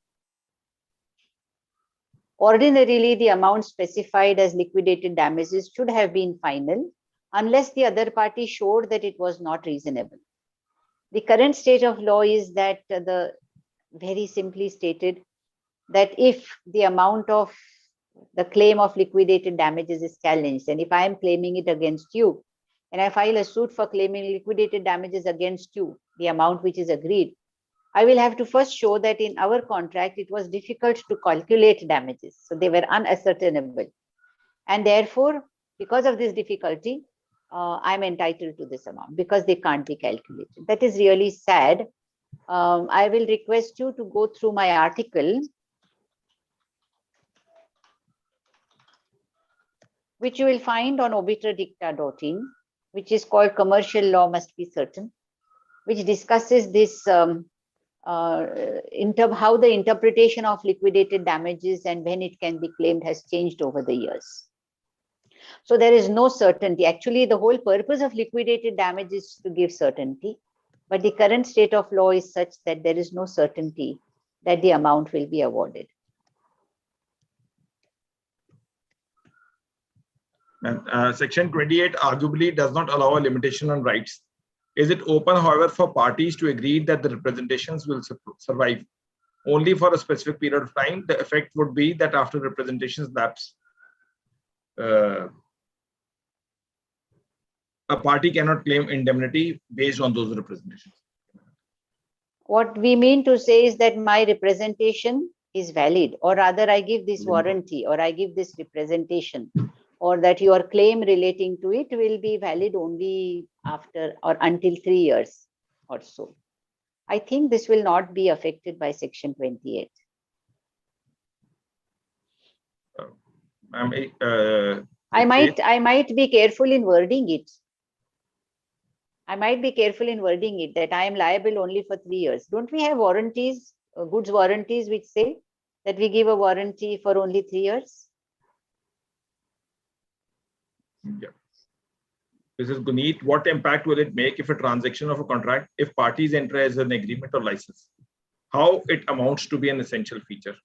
Ordinarily, the amount specified as liquidated damages should have been final, unless the other party showed that it was not reasonable. The current state of law is that very simply stated, that if the amount of the claim of liquidated damages is challenged, and if I am claiming it against you, and I file a suit for claiming liquidated damages against you, the amount which is agreed, I will have to first show that in our contract, it was difficult to calculate damages. So they were unascertainable. And therefore, because of this difficulty, I'm entitled to this amount, because they can't be calculated. That is really sad. I will request you to go through my article, which you will find on obiterdicta.in, which is called Commercial Law Must Be Certain, which discusses this how the interpretation of liquidated damages and when it can be claimed has changed over the years. So there is no certainty. Actually, the whole purpose of liquidated damage is to give certainty, but the current state of law is such that there is no certainty that the amount will be awarded. And Section 28 arguably does not allow a limitation on rights. Is it open, however, for parties to agree that the representations will survive only for a specific period of time? The effect would be that after representations lapse, a party cannot claim indemnity based on those representations. What we mean to say is that my representation is valid, or rather I give this warranty, or I give this representation, or that your claim relating to it will be valid only after or until 3 years or so. I think this will not be affected by Section 28. I might be careful in wording it. I might be careful in wording it that I am liable only for 3 years. Don't we have warranties, goods warranties, which say that we give a warranty for only 3 years? Yeah. This is Guneet. What impact will it make if a transaction of a contract, if parties enter as an agreement or license? How it amounts to be an essential feature?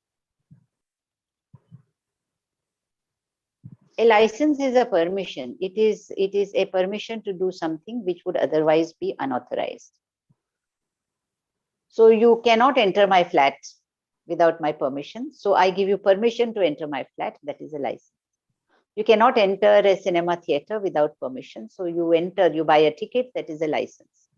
A license is a permission. It is a permission to do something which would otherwise be unauthorized. So you cannot enter my flat without my permission. So I give you permission to enter my flat. That is a license. You cannot enter a cinema theater without permission. So you enter, you buy a ticket. That is a license.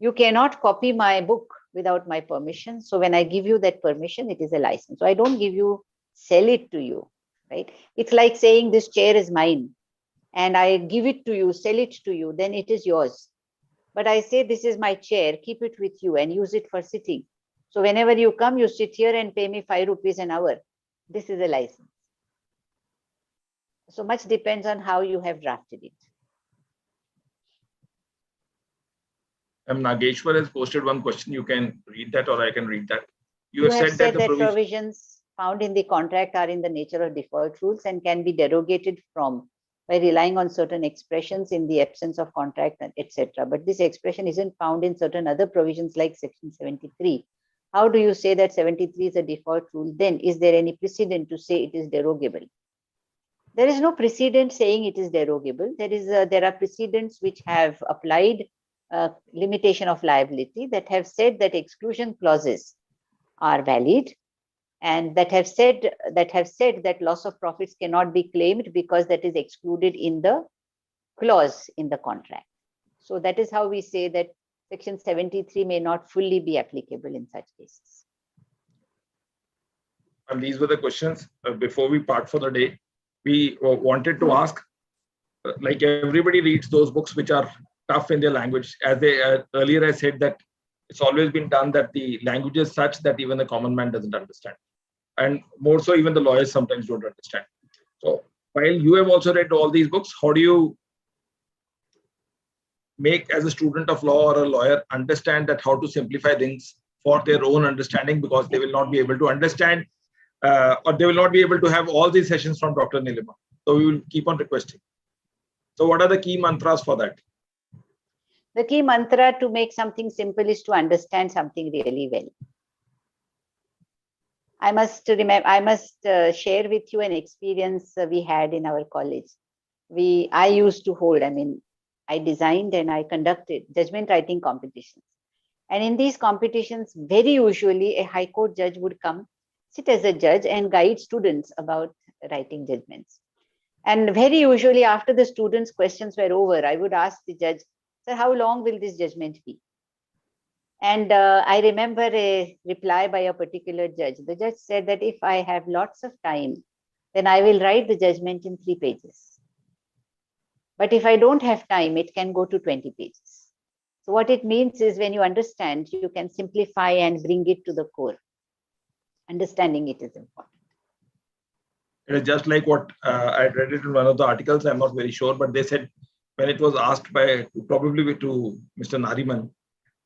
You cannot copy my book without my permission. So when I give you that permission, it is a license. So I don't give you, sell it to you. Right? It's like saying this chair is mine and I give it to you, sell it to you, then it is yours. But I say this is my chair, keep it with you and use it for sitting. So whenever you come, you sit here and pay me 5 rupees an hour. This is a license. So much depends on how you have drafted it. Nageshwar has posted one question. You can read that or I can read that. You have said that provisions found in the contract are in the nature of default rules and can be derogated from by relying on certain expressions in the absence of contract, etc. But this expression isn't found in certain other provisions like Section 73. How do you say that 73 is a default rule? Then is there any precedent to say it is derogable? There is no precedent saying it is derogable. There are precedents which have applied limitation of liability that have said that exclusion clauses are valid, and that have said that loss of profits cannot be claimed because that is excluded in the clause in the contract. So that is how we say that Section 73 may not fully be applicable in such cases. And these were the questions. Before we part for the day, we wanted to ask, like everybody reads those books which are tough in their language. As they earlier I said that it's always been done that the language is such that even the common man doesn't understand. And more so, even the lawyers sometimes don't understand. So while you have also read all these books, how do you make, as a student of law or a lawyer, understand that how to simplify things for their own understanding, because they will not be able to understand or they will not be able to have all these sessions from Dr. Neelima. So we will keep on requesting. So what are the key mantras for that? The key mantra to make something simple is to understand something really well. I must share with you an experience we had in our college. I used to hold, I designed and I conducted judgment writing competitions. And in these competitions, very usually a high court judge would come, sit as a judge and guide students about writing judgments. And very usually after the students' questions were over, I would ask the judge, sir, how long will this judgment be? And I remember a reply by a particular judge. The judge said that if I have lots of time, then I will write the judgment in 3 pages. But if I don't have time, it can go to 20 pages. So what it means is when you understand, you can simplify and bring it to the core. Understanding it is important. It is just like what I read it in one of the articles. I'm not very sure, but they said when it was asked by probably to Mr. Nariman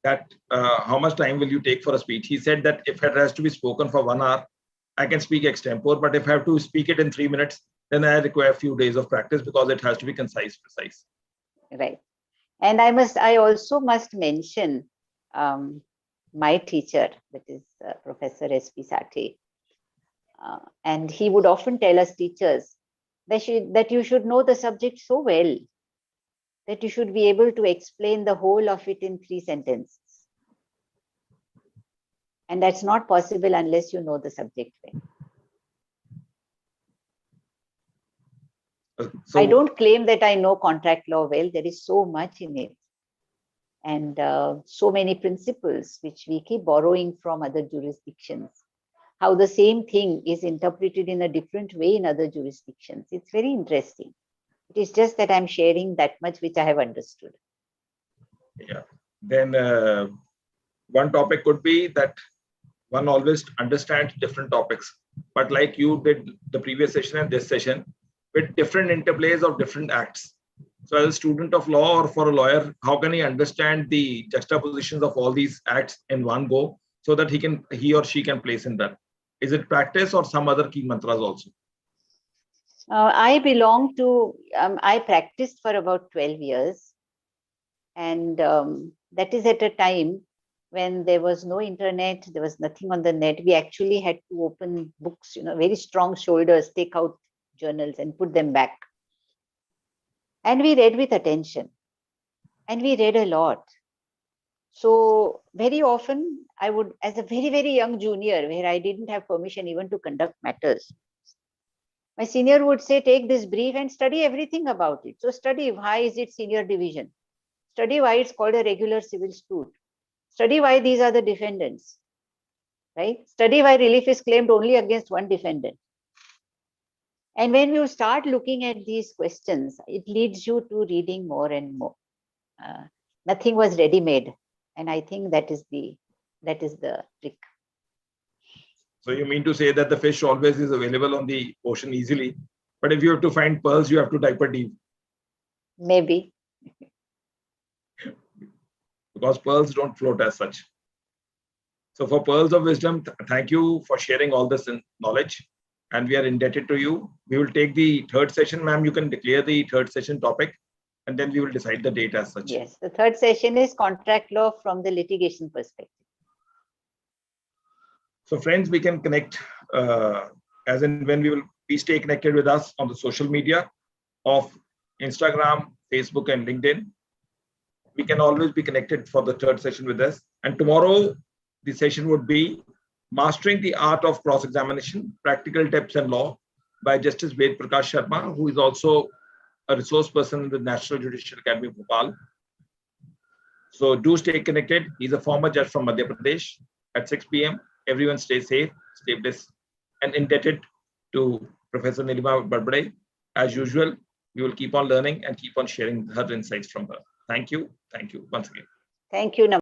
that how much time will you take for a speech? He said that if it has to be spoken for 1 hour, I can speak extempore, but if I have to speak it in 3 minutes, then I require a few days of practice because it has to be concise, precise. Right. And I also must mention my teacher, that is Professor S.P. Sathe. And he would often tell us teachers that you should know the subject so well that you should be able to explain the whole of it in 3 sentences. And that's not possible unless you know the subject well. So, I don't claim that I know contract law well. There is so much in it. And so many principles which we keep borrowing from other jurisdictions. How the same thing is interpreted in a different way in other jurisdictions. It's very interesting. It is just that I'm sharing that much which I have understood. Yeah. Then one topic could be that one always understands different topics. But like you did the previous session and this session, with different interplays of different acts. So as a student of law or for a lawyer, how can he understand the juxtapositions of all these acts in one go so that he or she can place in that? Is it practice or some other key mantras also? I belong to, I practiced for about 12 years. And that is at a time when there was no internet, there was nothing on the net. We actually had to open books, very strong shoulders, take out journals and put them back. And we read with attention. And we read a lot. So very often I would, as a very, very young junior, where I didn't have permission even to conduct matters, my senior would say, take this brief and study everything about it. So study why is it senior division? Study why it's called a regular civil suit. Study why these are the defendants, right? Study why relief is claimed only against one defendant. And when you start looking at these questions, it leads you to reading more and more. Nothing was ready-made. And I think that is the trick. So you mean to say that the fish always is available on the ocean easily, but if you have to find pearls, you have to dive deep. Maybe. Because pearls don't float as such. So for pearls of wisdom, thank you for sharing all this knowledge. And we are indebted to you. We will take the third session, ma'am. You can declare the third session topic, and then we will decide the date as such. Yes, the third session is contract law from the litigation perspective. So friends, we can connect as in when we stay connected with us on the social media of Instagram, Facebook, and LinkedIn. We can always be connected for the third session with us. And tomorrow, the session would be Mastering the Art of Cross-Examination, Practical Tips and Law by Justice Ved Prakash Sharma, who is also a resource person in the National Judicial Academy of Bhopal. So do stay connected. He's a former judge from Madhya Pradesh at 6 p.m. Everyone stay safe, stay blessed, and indebted to Professor Neelima Bhadbhade. As usual, we will keep on learning and keep on sharing her insights from her. Thank you. Thank you once again. Thank you.